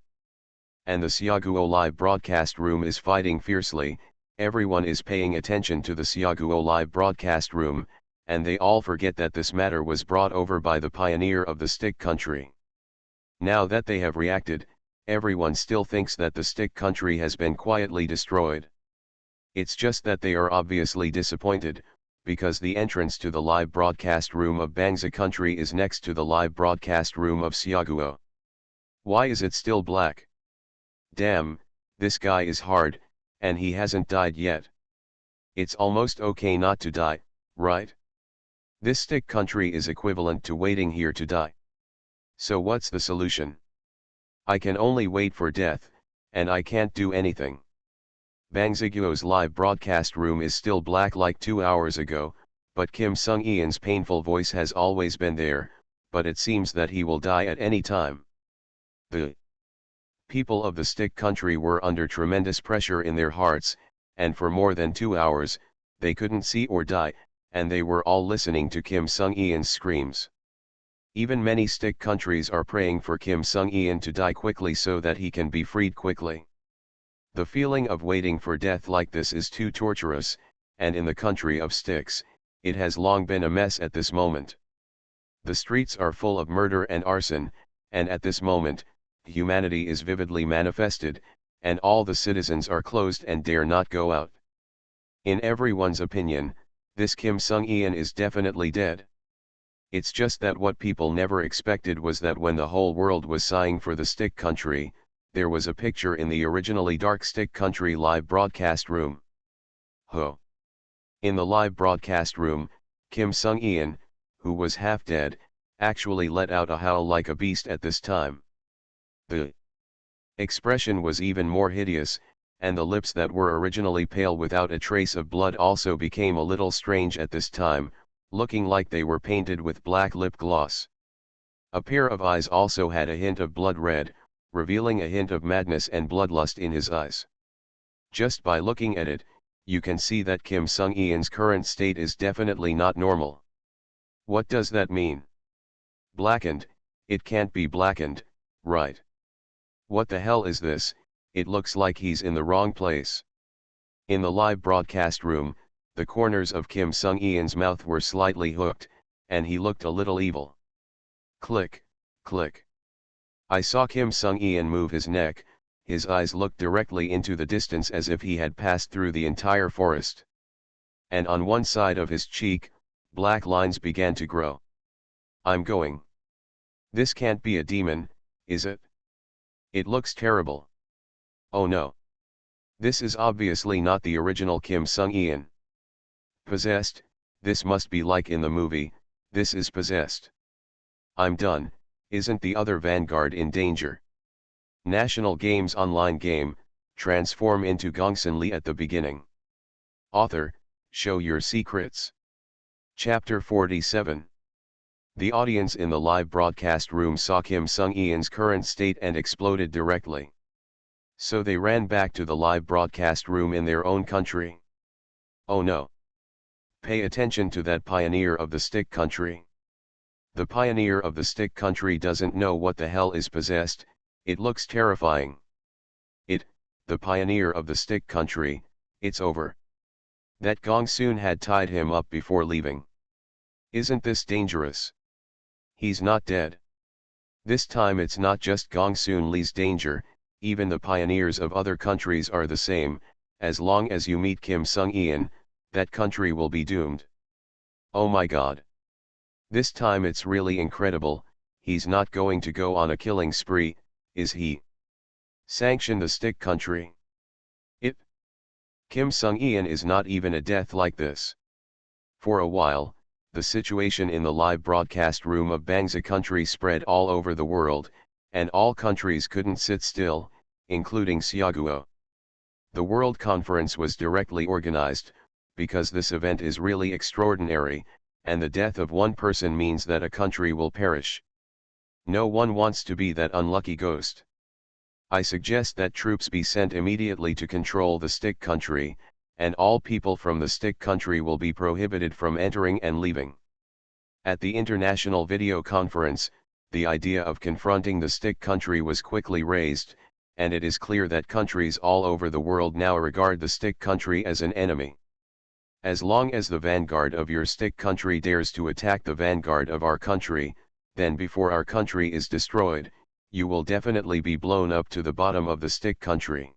And the Xiaguo live broadcast room is fighting fiercely. Everyone is paying attention to the Xiaguo live broadcast room, and they all forget that this matter was brought over by the pioneer of the stick country. Now that they have reacted, everyone still thinks that the stick country has been quietly destroyed. It's just that they are obviously disappointed, because the entrance to the live broadcast room of Bangsa country is next to the live broadcast room of Xiaguo. Why is it still black? Damn, this guy is hard, and he hasn't died yet. It's almost okay not to die, right? This stick country is equivalent to waiting here to die. So what's the solution? I can only wait for death, and I can't do anything. Bangsaguo's live broadcast room is still black like 2 hours ago, but Kim Sung-ian's painful voice has always been there, but it seems that he will die at any time. The people of the stick country were under tremendous pressure in their hearts, and for more than 2 hours, they couldn't see or die, and they were all listening to Kim Sung-ian's screams. Even many stick countries are praying for Kim Sung-ian to die quickly so that he can be freed quickly. The feeling of waiting for death like this is too torturous, and in the country of sticks, it has long been a mess at this moment. The streets are full of murder and arson, and at this moment, humanity is vividly manifested, and all the citizens are closed and dare not go out. In everyone's opinion, this Kim Sung-ian is definitely dead. It's just that what people never expected was that when the whole world was sighing for the stick country, there was a picture in the originally dark stick country live broadcast room. Ho! In the live broadcast room, Kim Sung-ian, who was half dead, actually let out a howl like a beast at this time. The expression was even more hideous, and the lips that were originally pale without a trace of blood also became a little strange at this time, looking like they were painted with black lip gloss. A pair of eyes also had a hint of blood red, revealing a hint of madness and bloodlust in his eyes. Just by looking at it, you can see that Kim Sung-ian's current state is definitely not normal. What does that mean? Blackened? It can't be blackened, right? What the hell is this? It looks like he's in the wrong place. In the live broadcast room, the corners of Kim Sung-ian's mouth were slightly hooked, and he looked a little evil. Click, click. I saw Kim Sung-ian move his neck. His eyes looked directly into the distance as if he had passed through the entire forest. And on one side of his cheek, black lines began to grow. I'm going. This can't be a demon, is it? It looks terrible. Oh no. This is obviously not the original Kim Sung-ian. Possessed, this must be like in the movie, this is possessed. I'm done, isn't the other vanguard in danger? National Games Online game, transform into Gongsunli at the beginning. Author, show your secrets. Chapter 47. The audience in the live broadcast room saw Kim Sung-ian's current state and exploded directly. So they ran back to the live broadcast room in their own country. Oh no. Pay attention to that pioneer of the stick country. The pioneer of the stick country doesn't know what the hell is possessed. It looks terrifying. The pioneer of the stick country, it's over. That Gongsun had tied him up before leaving. Isn't this dangerous? He's not dead. This time it's not just Gongsun Li's danger, even the pioneers of other countries are the same. As long as you meet Kim Sung-ian, that country will be doomed. Oh my god. This time it's really incredible, he's not going to go on a killing spree, is he? Sanction the stick country. Kim Sung-ian is not even a death like this. For a while, the situation in the live broadcast room of Bangsa country spread all over the world, and all countries couldn't sit still, including Xiaguo. The World Conference was directly organized, because this event is really extraordinary, and the death of one person means that a country will perish. No one wants to be that unlucky ghost. I suggest that troops be sent immediately to control the stick country, and all people from the stick country will be prohibited from entering and leaving. At the international video conference, the idea of confronting the stick country was quickly raised, and it is clear that countries all over the world now regard the stick country as an enemy. As long as the vanguard of your stick country dares to attack the vanguard of our country, then before our country is destroyed, you will definitely be blown up to the bottom of the stick country.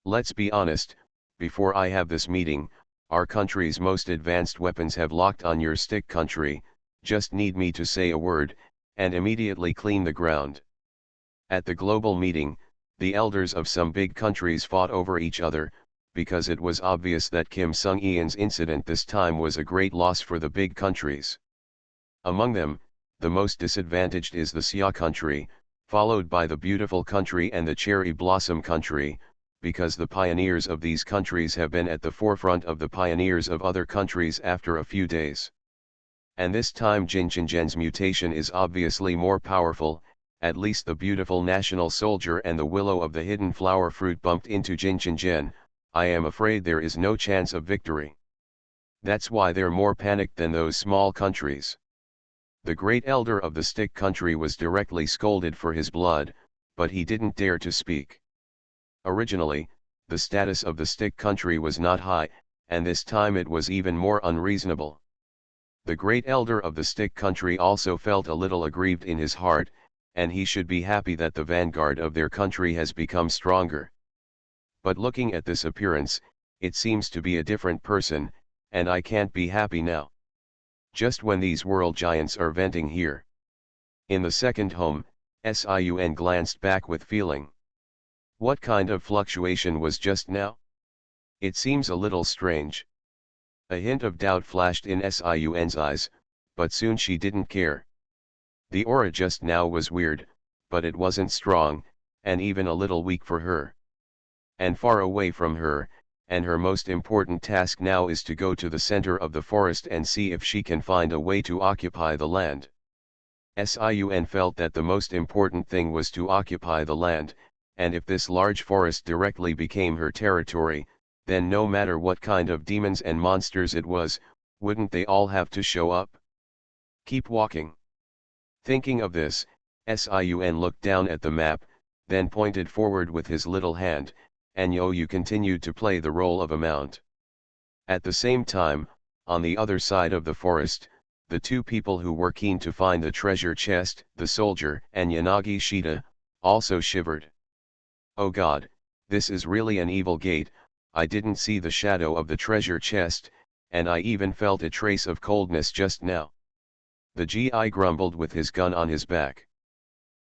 Let's be honest, before I have this meeting, our country's most advanced weapons have locked on your stick country, just need me to say a word, and immediately clean the ground. At the global meeting, the elders of some big countries fought over each other, because it was obvious that Kim Sung-eun's incident this time was a great loss for the big countries. Among them, the most disadvantaged is the Xia country, followed by the beautiful country and the cherry blossom country, because the pioneers of these countries have been at the forefront of the pioneers of other countries after a few days. And this time Jin Chen's mutation is obviously more powerful. At least the beautiful national soldier and the willow of the hidden flower fruit bumped into Jin Chen. I am afraid there is no chance of victory. That's why they're more panicked than those small countries. The great elder of the stick country was directly scolded for his blood, but he didn't dare to speak. Originally, the status of the stick country was not high, and this time it was even more unreasonable. The great elder of the stick country also felt a little aggrieved in his heart, and he should be happy that the vanguard of their country has become stronger. But looking at this appearance, it seems to be a different person, and I can't be happy now. Just when these world giants are venting here. In the second home, Sun glanced back with feeling. What kind of fluctuation was just now? It seems a little strange. A hint of doubt flashed in Sun's eyes, but soon she didn't care. The aura just now was weird, but it wasn't strong, and even a little weak for her. And far away from her, and her most important task now is to go to the center of the forest and see if she can find a way to occupy the land. Sun felt that the most important thing was to occupy the land, and if this large forest directly became her territory, then no matter what kind of demons and monsters it was, wouldn't they all have to show up? Keep walking. Thinking of this, Sun looked down at the map, then pointed forward with his little hand, and Yu continued to play the role of a mount. At the same time, on the other side of the forest, the two people who were keen to find the treasure chest, the soldier and Yanagi Shida, also shivered. Oh God, this is really an evil gate. I didn't see the shadow of the treasure chest, and I even felt a trace of coldness just now. The GI grumbled with his gun on his back.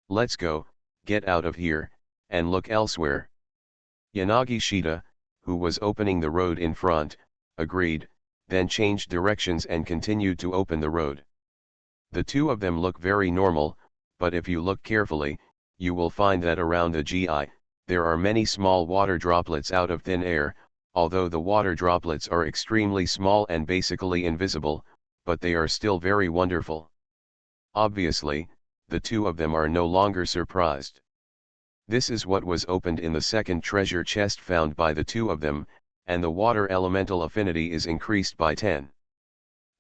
Let's go, get out of here, and look elsewhere. Yanagi Shida, who was opening the road in front, agreed, then changed directions and continued to open the road. The two of them look very normal, but if you look carefully, you will find that around the GI, there are many small water droplets out of thin air, although the water droplets are extremely small and basically invisible, but they are still very wonderful. Obviously, the two of them are no longer surprised. This is what was opened in the second treasure chest found by the two of them, and the water elemental affinity is increased by 10.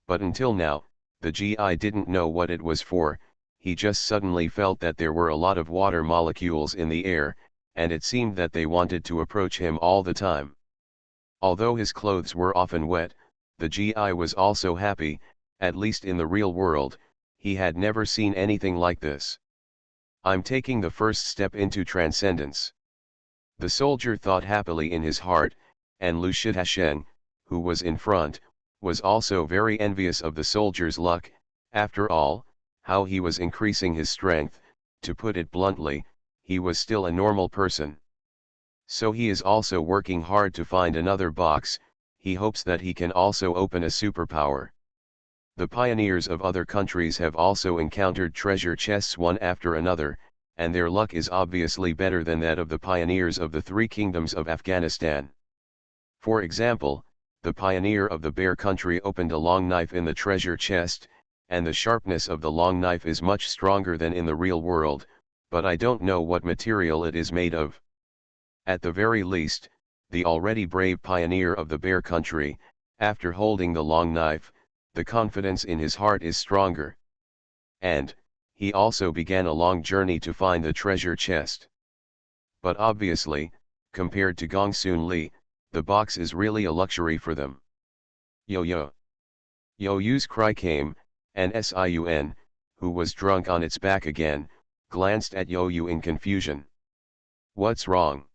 But until now, the GI didn't know what it was for. He just suddenly felt that there were a lot of water molecules in the air, and it seemed that they wanted to approach him all the time. Although his clothes were often wet, the GI was also happy. At least in the real world, he had never seen anything like this. I'm taking the first step into transcendence. The soldier thought happily in his heart, and Lu Shihasheng, who was in front, was also very envious of the soldier's luck. After all, how he was increasing his strength. To put it bluntly, he was still a normal person. So he is also working hard to find another box. He hopes that he can also open a superpower. The pioneers of other countries have also encountered treasure chests one after another, and their luck is obviously better than that of the pioneers of the three kingdoms of Afghanistan. For example, the pioneer of the bear country opened a long knife in the treasure chest, and the sharpness of the long knife is much stronger than in the real world, but I don't know what material it is made of. At the very least, the already brave pioneer of the bear country, after holding the long knife, the confidence in his heart is stronger. And, he also began a long journey to find the treasure chest. But obviously, compared to Gongsunli, the box is really a luxury for them. Yo-yo. Yo-yo's cry came, and Sun, who was drunk on its back again, glanced at Yo-yo in confusion. What's wrong?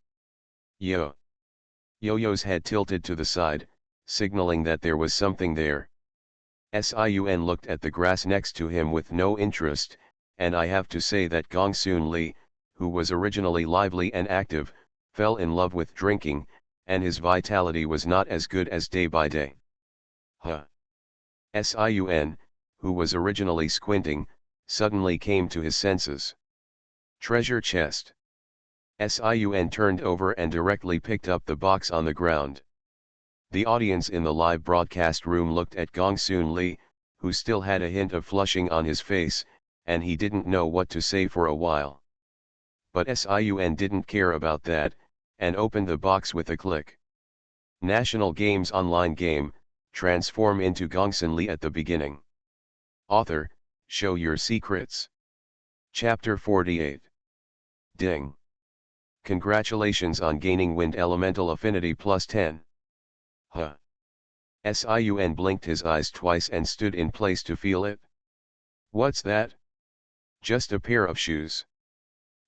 Yo. Yo-yo's head tilted to the side, signaling that there was something there. Sun looked at the grass next to him with no interest, and I have to say that Gongsunli, who was originally lively and active, fell in love with drinking, and his vitality was not as good as day by day. Sun, who was originally squinting, suddenly came to his senses. Treasure chest. Sun turned over and directly picked up the box on the ground. The audience in the live broadcast room looked at Gongsunli, who still had a hint of flushing on his face, and he didn't know what to say for a while. But Sun didn't care about that, and opened the box with a click. National Games Online Game, transform into Gongsunli at the beginning. Author, show your secrets. Chapter 48. Ding. Congratulations on gaining Wind Elemental Affinity plus 10. Sun blinked his eyes twice and stood in place to feel it. What's that? Just a pair of shoes.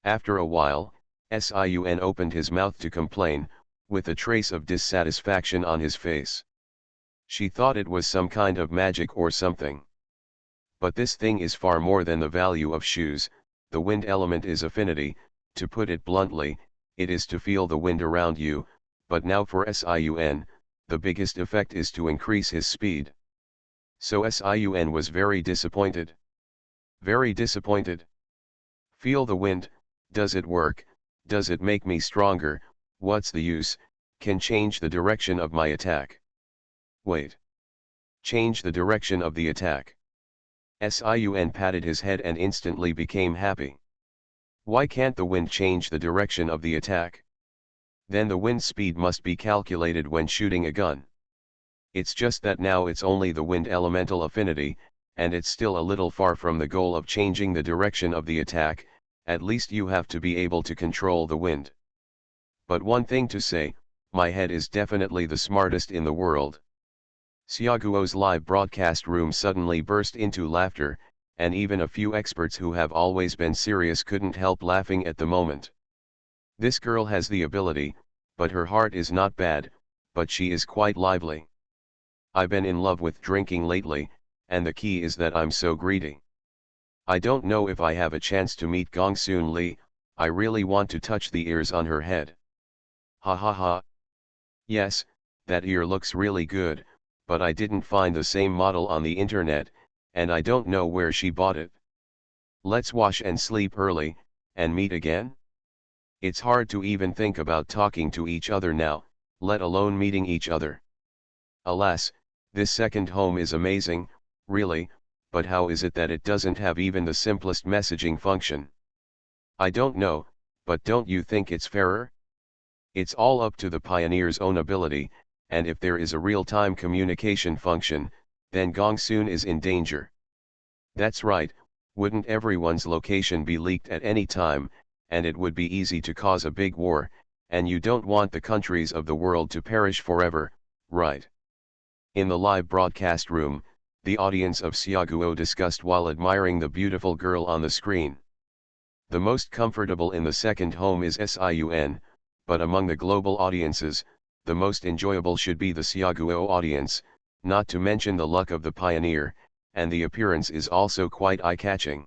After a while, Sun opened his mouth to complain, with a trace of dissatisfaction on his face. She thought it was some kind of magic or something. But this thing is far more than the value of shoes. The wind element is affinity. To put it bluntly, it is to feel the wind around you, but now for Sun, the biggest effect is to increase his speed. So Sun was very disappointed. Very disappointed. Feel the wind, does it work, does it make me stronger, what's the use, can change the direction of my attack. Wait. Change the direction of the attack. Sun patted his head and instantly became happy. Why can't the wind change the direction of the attack? Then the wind speed must be calculated when shooting a gun. It's just that now it's only the wind elemental affinity, and it's still a little far from the goal of changing the direction of the attack. At least you have to be able to control the wind. But one thing to say, my head is definitely the smartest in the world. Xiaoguo's live broadcast room suddenly burst into laughter, and even a few experts who have always been serious couldn't help laughing at the moment. This girl has the ability, but her heart is not bad, but she is quite lively. I've been in love with drinking lately, and the key is that I'm so greedy. I don't know if I have a chance to meet Gongsunli. I really want to touch the ears on her head. Ha ha ha. Yes, that ear looks really good, but I didn't find the same model on the internet, and I don't know where she bought it. Let's wash and sleep early, and meet again? It's hard to even think about talking to each other now, let alone meeting each other. Alas, this second home is amazing, really, but how is it that it doesn't have even the simplest messaging function? I don't know, but don't you think it's fairer? It's all up to the pioneer's own ability, and if there is a real-time communication function, then Gongsun is in danger. That's right, wouldn't everyone's location be leaked at any time, and it would be easy to cause a big war, and you don't want the countries of the world to perish forever, right? In the live broadcast room, the audience of Xiaoguo discussed while admiring the beautiful girl on the screen. The most comfortable in the second home is Sun, but among the global audiences, the most enjoyable should be the Xiaoguo audience, not to mention the luck of the pioneer, and the appearance is also quite eye-catching.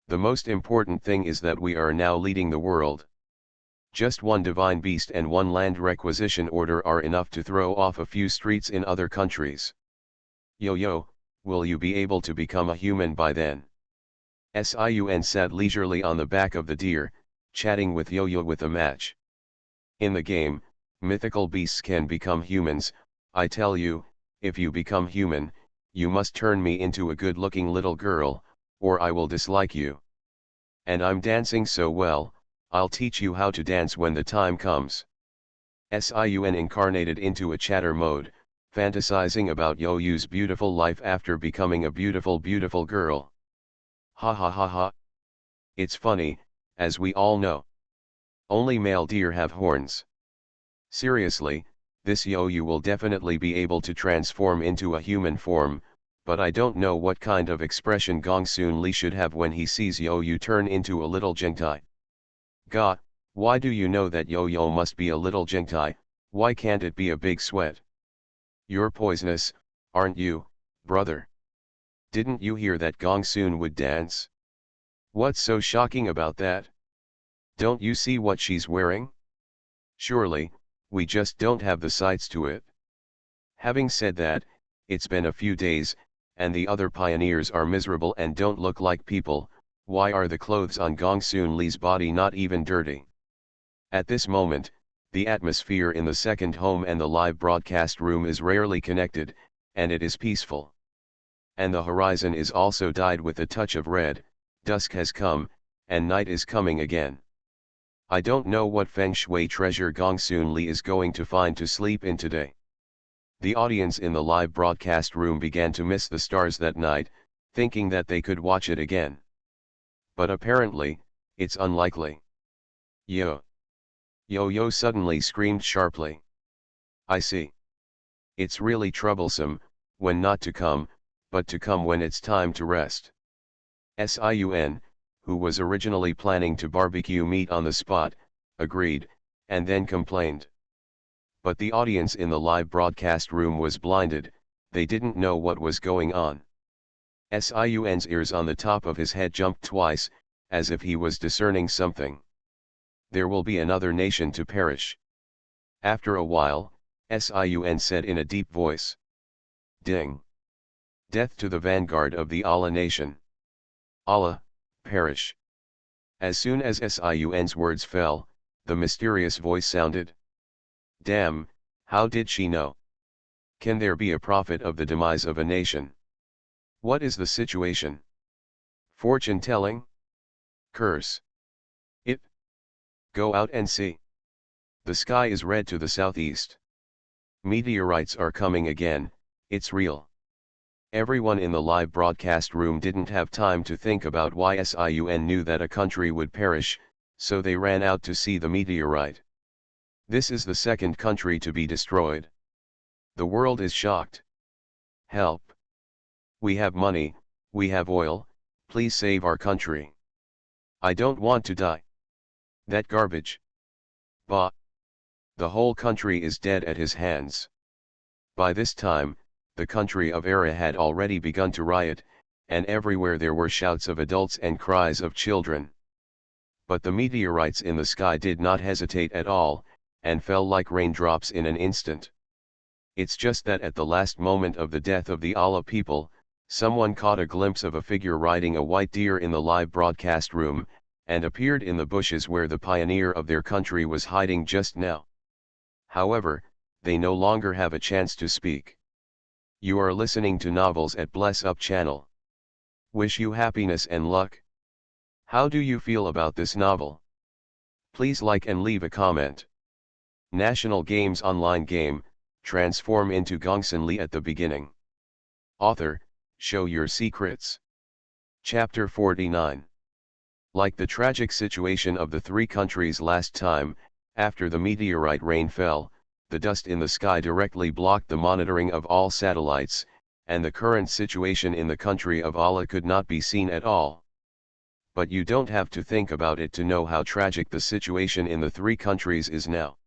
The most important thing is that we are now leading the world. Just one divine beast and one land requisition order are enough to throw off a few streets in other countries. Yo-yo, will you be able to become a human by then? Sun sat leisurely on the back of the deer, chatting with Yo-yo with a match. In the game, mythical beasts can become humans. I tell you, if you become human, you must turn me into a good-looking little girl, or I will dislike you. And I'm dancing so well, I'll teach you how to dance when the time comes. Sun incarnated into a chatter mode, fantasizing about Yo-Yu's beautiful life after becoming a beautiful girl. Ha ha ha ha. It's funny, as we all know. Only male deer have horns. Seriously, this Yo-Yu will definitely be able to transform into a human form, but I don't know what kind of expression Gongsunli should have when he sees Yo-Yu turn into a little Jengtai. Ga, why do you know that Yo-Yo must be a little Jengtai? Why can't it be a big sweat? You're poisonous, aren't you, brother? Didn't you hear that Gongsun would dance? What's so shocking about that? Don't you see what she's wearing? Surely, we just don't have the sights to it. Having said that, it's been a few days, and the other pioneers are miserable and don't look like people. Why are the clothes on Gongsunli's body not even dirty? At this moment, the atmosphere in the second home and the live broadcast room is rarely connected, and it is peaceful. And the horizon is also dyed with a touch of red. Dusk has come, and night is coming again. I don't know what feng shui treasure Gongsunli is going to find to sleep in today. The audience in the live broadcast room began to miss the stars that night, thinking that they could watch it again. But apparently, it's unlikely. Yo! Yo-Yo suddenly screamed sharply. I see. It's really troublesome, when not to come, but to come when it's time to rest. Sun, who was originally planning to barbecue meat on the spot, agreed, and then complained. But the audience in the live broadcast room was blinded, they didn't know what was going on. Sun's ears on the top of his head jumped twice, as if he was discerning something. There will be another nation to perish. After a while, Sun said in a deep voice. Ding! Death to the vanguard of the Allah nation. Allah, perish. As soon as Sun's words fell, the mysterious voice sounded. Damn, how did she know? Can there be a prophet of the demise of a nation? What is the situation? Fortune telling? Curse. It. Go out and see. The sky is red to the southeast. Meteorites are coming again, it's real. Everyone in the live broadcast room didn't have time to think about why Sun knew that a country would perish, so they ran out to see the meteorite. This is the second country to be destroyed. The world is shocked. Help! We have money, we have oil, please save our country. I don't want to die. That garbage. Bah! The whole country is dead at his hands. By this time, the country of Era had already begun to riot, and everywhere there were shouts of adults and cries of children. But the meteorites in the sky did not hesitate at all, and fell like raindrops in an instant. It's just that at the last moment of the death of the Allah people, someone caught a glimpse of a figure riding a white deer in the live broadcast room, and appeared in the bushes where the pioneer of their country was hiding just now. However, they no longer have a chance to speak. You are listening to Novels at Bless Up channel. Wish you happiness and luck. How do you feel about this novel? Please like and leave a comment. National Games online game, transform into Gongsunli at the beginning. Author, show your secrets. Chapter 49. Like the tragic situation of the three countries last time, after the meteorite rain fell, the dust in the sky directly blocked the monitoring of all satellites, and the current situation in the country of Allah could not be seen at all. But you don't have to think about it to know how tragic the situation in the three countries is now.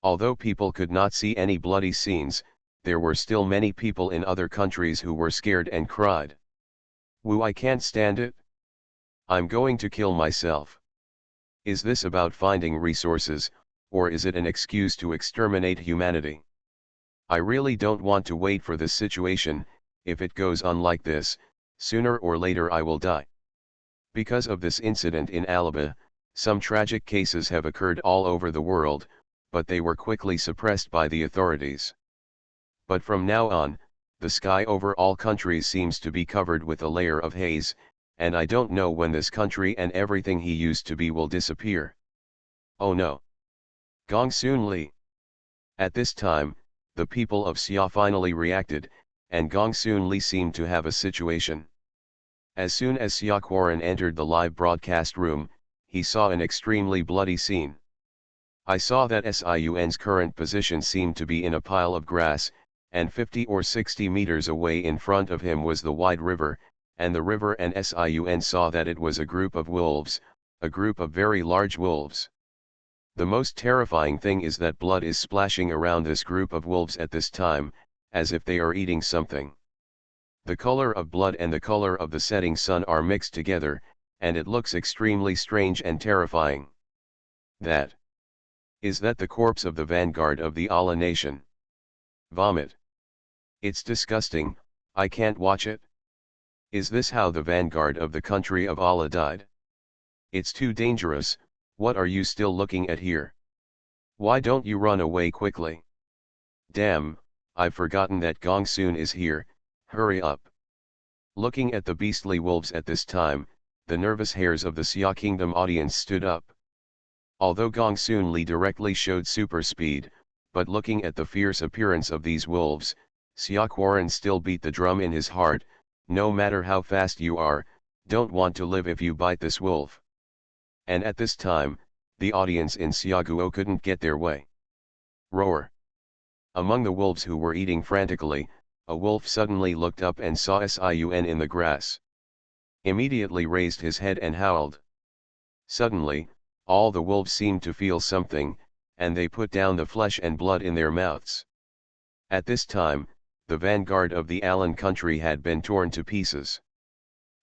Although people could not see any bloody scenes, there were still many people in other countries who were scared and cried. Woo, I can't stand it. I'm going to kill myself. Is this about finding resources, or is it an excuse to exterminate humanity? I really don't want to wait for this situation. If it goes on like this, sooner or later I will die. Because of this incident in Alaba, some tragic cases have occurred all over the world, but they were quickly suppressed by the authorities. But from now on, the sky over all countries seems to be covered with a layer of haze, and I don't know when this country and everything he used to be will disappear. Oh no! Gongsunli! At this time, the people of Xia finally reacted, and Gongsunli seemed to have a situation. As soon as Xia Quarren entered the live broadcast room, he saw an extremely bloody scene. I saw that Siun's current position seemed to be in a pile of grass, and 50 or 60 meters away in front of him was the wide river, and the river, and Siun saw that it was a group of wolves, a group of very large wolves. The most terrifying thing is that blood is splashing around this group of wolves at this time, as if they are eating something. The color of blood and the color of the setting sun are mixed together, and it looks extremely strange and terrifying. Is that the corpse of the vanguard of the Allah nation? Vomit. It's disgusting, I can't watch it. Is this how the vanguard of the country of Allah died? It's too dangerous, what are you still looking at here? Why don't you run away quickly? Damn, I've forgotten that Gongsun is here, hurry up. Looking at the beastly wolves at this time, the nervous hairs of the Xia Kingdom audience stood up. Although Gongsunli directly showed super speed, but looking at the fierce appearance of these wolves, Xia Quarren still beat the drum in his heart, no matter how fast you are, don't want to live if you bite this wolf. And at this time, the audience in Xiaguo couldn't get their way. Roar. Among the wolves who were eating frantically, a wolf suddenly looked up and saw Siun in the grass. Immediately raised his head and howled. Suddenly, all the wolves seemed to feel something, and they put down the flesh and blood in their mouths. At this time, the vanguard of the Alan country had been torn to pieces.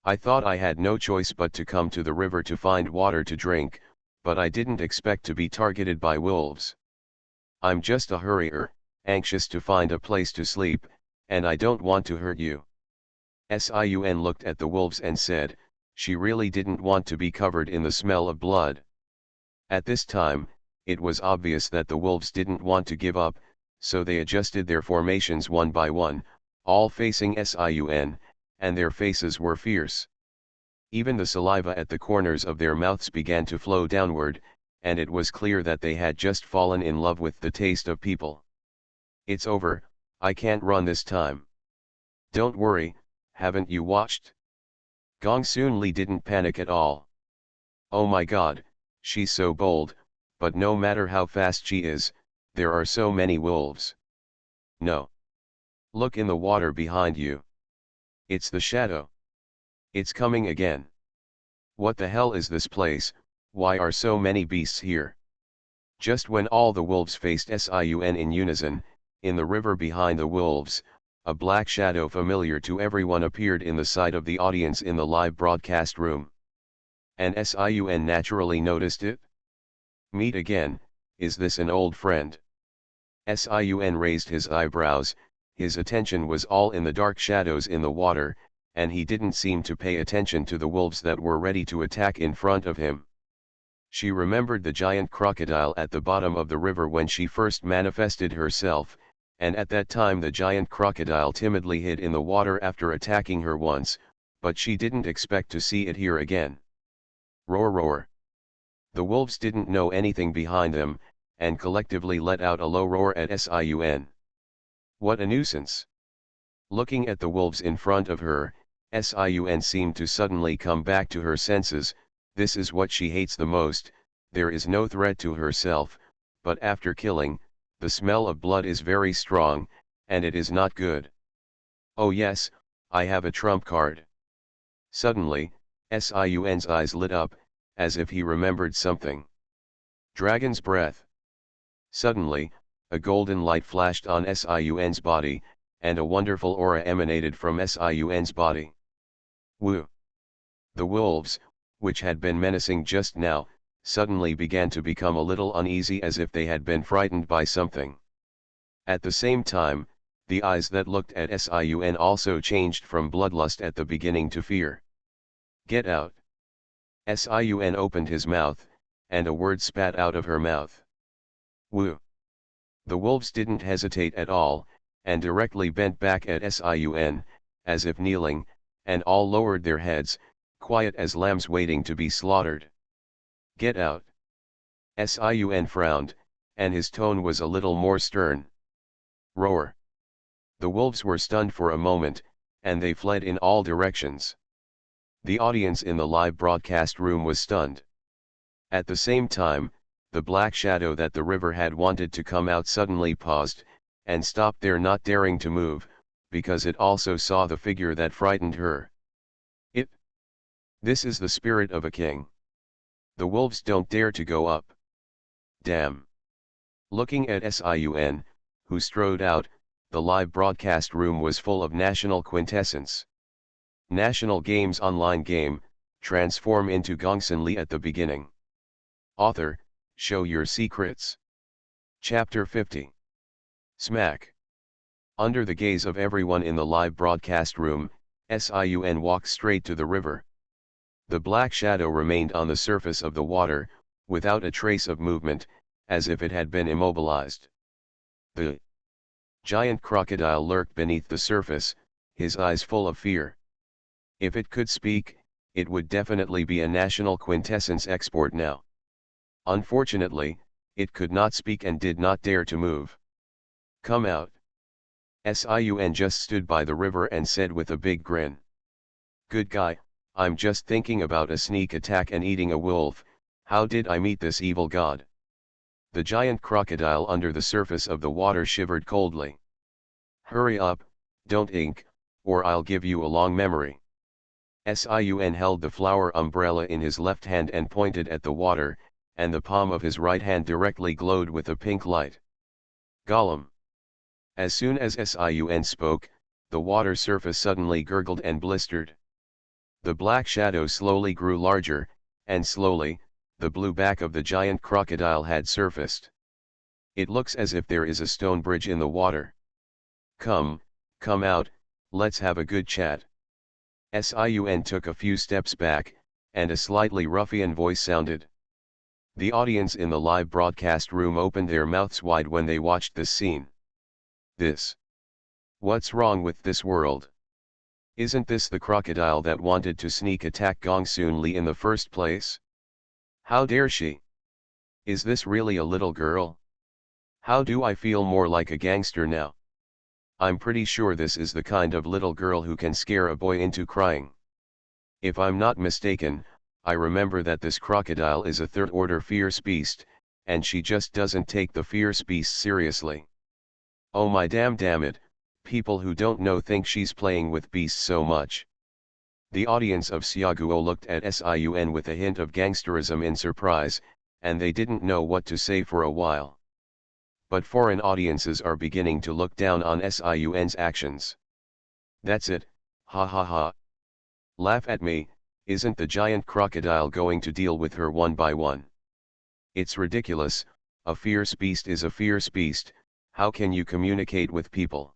I thought I had no choice but to come to the river to find water to drink, but I didn't expect to be targeted by wolves. I'm just a hurrier, anxious to find a place to sleep, and I don't want to hurt you. Siun looked at the wolves and said, she really didn't want to be covered in the smell of blood. At this time, it was obvious that the wolves didn't want to give up, so they adjusted their formations one by one, all facing Siun, and their faces were fierce. Even the saliva at the corners of their mouths began to flow downward, and it was clear that they had just fallen in love with the taste of people. It's over, I can't run this time. Don't worry, haven't you watched? Gongsunli didn't panic at all. Oh my god, she's so bold, but no matter how fast she is, there are so many wolves. No. Look in the water behind you. It's the shadow. It's coming again. What the hell is this place, why are so many beasts here? Just when all the wolves faced Siun in unison, in the river behind the wolves, a black shadow familiar to everyone appeared in the sight of the audience in the live broadcast room. And Siun naturally noticed it. Meet again, is this an old friend? Siun raised his eyebrows, his attention was all in the dark shadows in the water, and he didn't seem to pay attention to the wolves that were ready to attack in front of him. She remembered the giant crocodile at the bottom of the river when she first manifested herself, and at that time the giant crocodile timidly hid in the water after attacking her once, but she didn't expect to see it here again. Roar roar. The wolves didn't know anything behind them, and collectively let out a low roar at Siun. What a nuisance! Looking at the wolves in front of her, Siun seemed to suddenly come back to her senses. This is what she hates the most, there is no threat to herself, but after killing, the smell of blood is very strong, and it is not good. Oh yes, I have a trump card. Suddenly, Siun's eyes lit up, as if he remembered something. Dragon's breath. Suddenly, a golden light flashed on Siun's body, and a wonderful aura emanated from Siun's body. Woo! The wolves, which had been menacing just now, suddenly began to become a little uneasy as if they had been frightened by something. At the same time, the eyes that looked at Siun also changed from bloodlust at the beginning to fear. Get out! Siun opened his mouth, and a word spat out of her mouth. Woo! The wolves didn't hesitate at all, and directly bent back at Siun, as if kneeling, and all lowered their heads, quiet as lambs waiting to be slaughtered. Get out! Siun frowned, and his tone was a little more stern. Roar. The wolves were stunned for a moment, and they fled in all directions. The audience in the live broadcast room was stunned. At the same time, the black shadow that the river had wanted to come out suddenly paused, and stopped there, not daring to move, because it also saw the figure that frightened her. This is the spirit of a king. The wolves don't dare to go up. Damn. Looking at Sun, who strode out, the live broadcast room was full of national quintessence. National Games online game, transform into Gongsunli at the beginning. Author, show your secrets. Chapter 50. Smack. Under the gaze of everyone in the live broadcast room, Sun walked straight to the river. The black shadow remained on the surface of the water, without a trace of movement, as if it had been immobilized. The giant crocodile lurked beneath the surface, his eyes full of fear. If it could speak, it would definitely be a national quintessence export now. Unfortunately, it could not speak and did not dare to move. Come out. Sun just stood by the river and said with a big grin. Good guy, I'm just thinking about a sneak attack and eating a wolf. How did I meet this evil god? The giant crocodile under the surface of the water shivered coldly. Hurry up, don't ink, or I'll give you a long memory. Sun held the flower umbrella in his left hand and pointed at the water, and the palm of his right hand directly glowed with a pink light. Gollum. As soon as Sun spoke, the water surface suddenly gurgled and blistered. The black shadow slowly grew larger, and slowly, the blue back of the giant crocodile had surfaced. It looks as if there is a stone bridge in the water. Come out, let's have a good chat. Sun took a few steps back, and a slightly ruffian voice sounded. The audience in the live broadcast room opened their mouths wide when they watched this scene. What's wrong with this world? Isn't this the crocodile that wanted to sneak attack Gongsunli in the first place? How dare she? Is this really a little girl? How do I feel more like a gangster now? I'm pretty sure this is the kind of little girl who can scare a boy into crying. If I'm not mistaken, I remember that this crocodile is a third-order fierce beast, and she just doesn't take the fierce beast seriously. Oh my damn it, people who don't know think she's playing with beasts so much. The audience of Xiaoguo looked at Sun with a hint of gangsterism in surprise, and they didn't know what to say for a while. But foreign audiences are beginning to look down on Sun's actions. That's it, ha ha ha. Laugh at me, isn't the giant crocodile going to deal with her one by one? It's ridiculous, a fierce beast is a fierce beast, how can you communicate with people?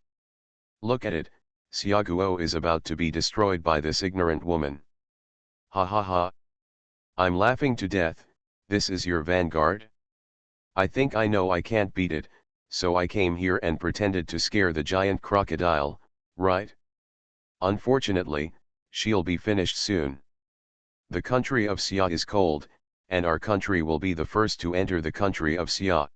Look at it, Xiaoguo is about to be destroyed by this ignorant woman. Ha ha ha. I'm laughing to death, this is your vanguard? I think I know I can't beat it, so I came here and pretended to scare the giant crocodile, right? Unfortunately, she'll be finished soon. The country of Xia is cold, and our country will be the first to enter the country of Xia.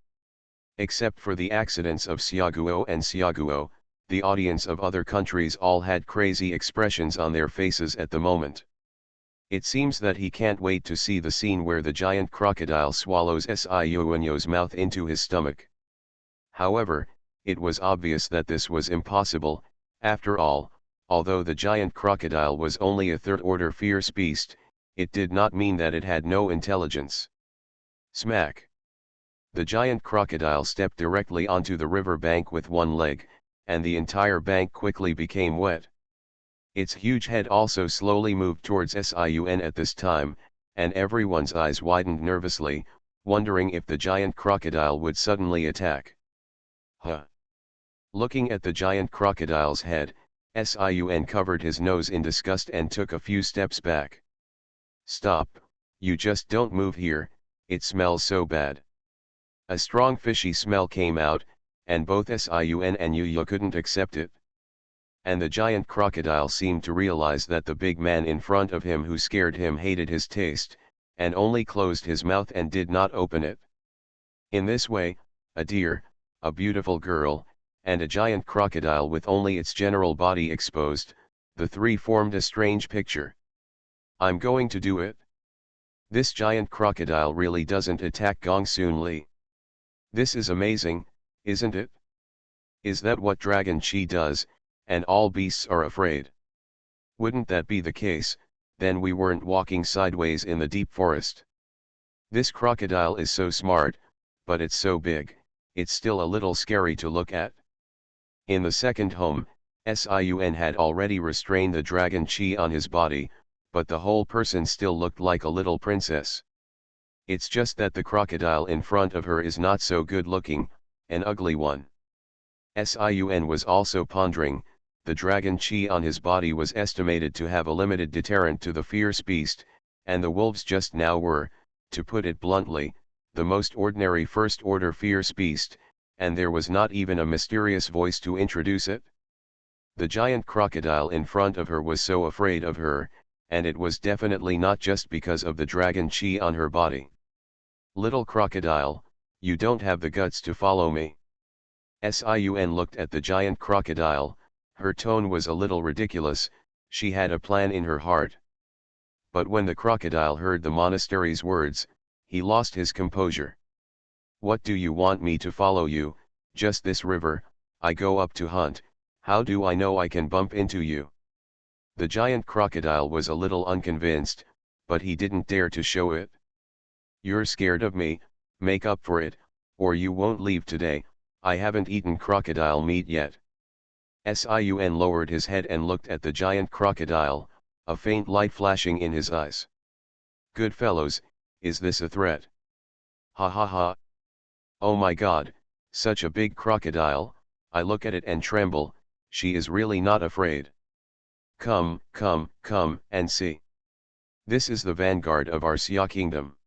Except for the accidents of Xiaoguo and Xiaoguo, the audience of other countries all had crazy expressions on their faces at the moment. It seems that he can't wait to see the scene where the giant crocodile swallows Sionuo's mouth into his stomach. However, it was obvious that this was impossible. After all, although the giant crocodile was only a third-order fierce beast, it did not mean that it had no intelligence. Smack! The giant crocodile stepped directly onto the river bank with one leg, and the entire bank quickly became wet. Its huge head also slowly moved towards Sun at this time, and everyone's eyes widened nervously, wondering if the giant crocodile would suddenly attack. Huh! Looking at the giant crocodile's head, Sun covered his nose in disgust and took a few steps back. Stop, you just don't move here, it smells so bad. A strong fishy smell came out, and both Sun and Yu couldn't accept it. And the giant crocodile seemed to realize that the big man in front of him who scared him hated his taste, and only closed his mouth and did not open it. In this way, a deer, a beautiful girl, and a giant crocodile with only its general body exposed, the three formed a strange picture. I'm going to do it. This giant crocodile really doesn't attack Gongsunli. This is amazing, isn't it? Is that what Dragon Chi does, and all beasts are afraid? Wouldn't that be the case, then we weren't walking sideways in the deep forest. This crocodile is so smart, but it's so big, it's still a little scary to look at. In the second home, Sun had already restrained the dragon chi on his body, but the whole person still looked like a little princess. It's just that the crocodile in front of her is not so good looking, an ugly one. Sun was also pondering, the dragon chi on his body was estimated to have a limited deterrent to the fierce beast, and the wolves just now were, to put it bluntly, the most ordinary first-order fierce beast, and there was not even a mysterious voice to introduce it. The giant crocodile in front of her was so afraid of her, and it was definitely not just because of the dragon chi on her body. Little crocodile, you don't have the guts to follow me. Sun looked at the giant crocodile, her tone was a little ridiculous, she had a plan in her heart. But when the crocodile heard the monastery's words, he lost his composure. What do you want me to follow you? Just this river, I go up to hunt, how do I know I can bump into you? The giant crocodile was a little unconvinced, but he didn't dare to show it. You're scared of me, make up for it, or you won't leave today, I haven't eaten crocodile meat yet. Sun lowered his head and looked at the giant crocodile, a faint light flashing in his eyes. Good fellows, is this a threat? Ha ha ha. Oh my god, such a big crocodile, I look at it and tremble, she is really not afraid. Come, come, come, and see. This is the vanguard of our Xia kingdom.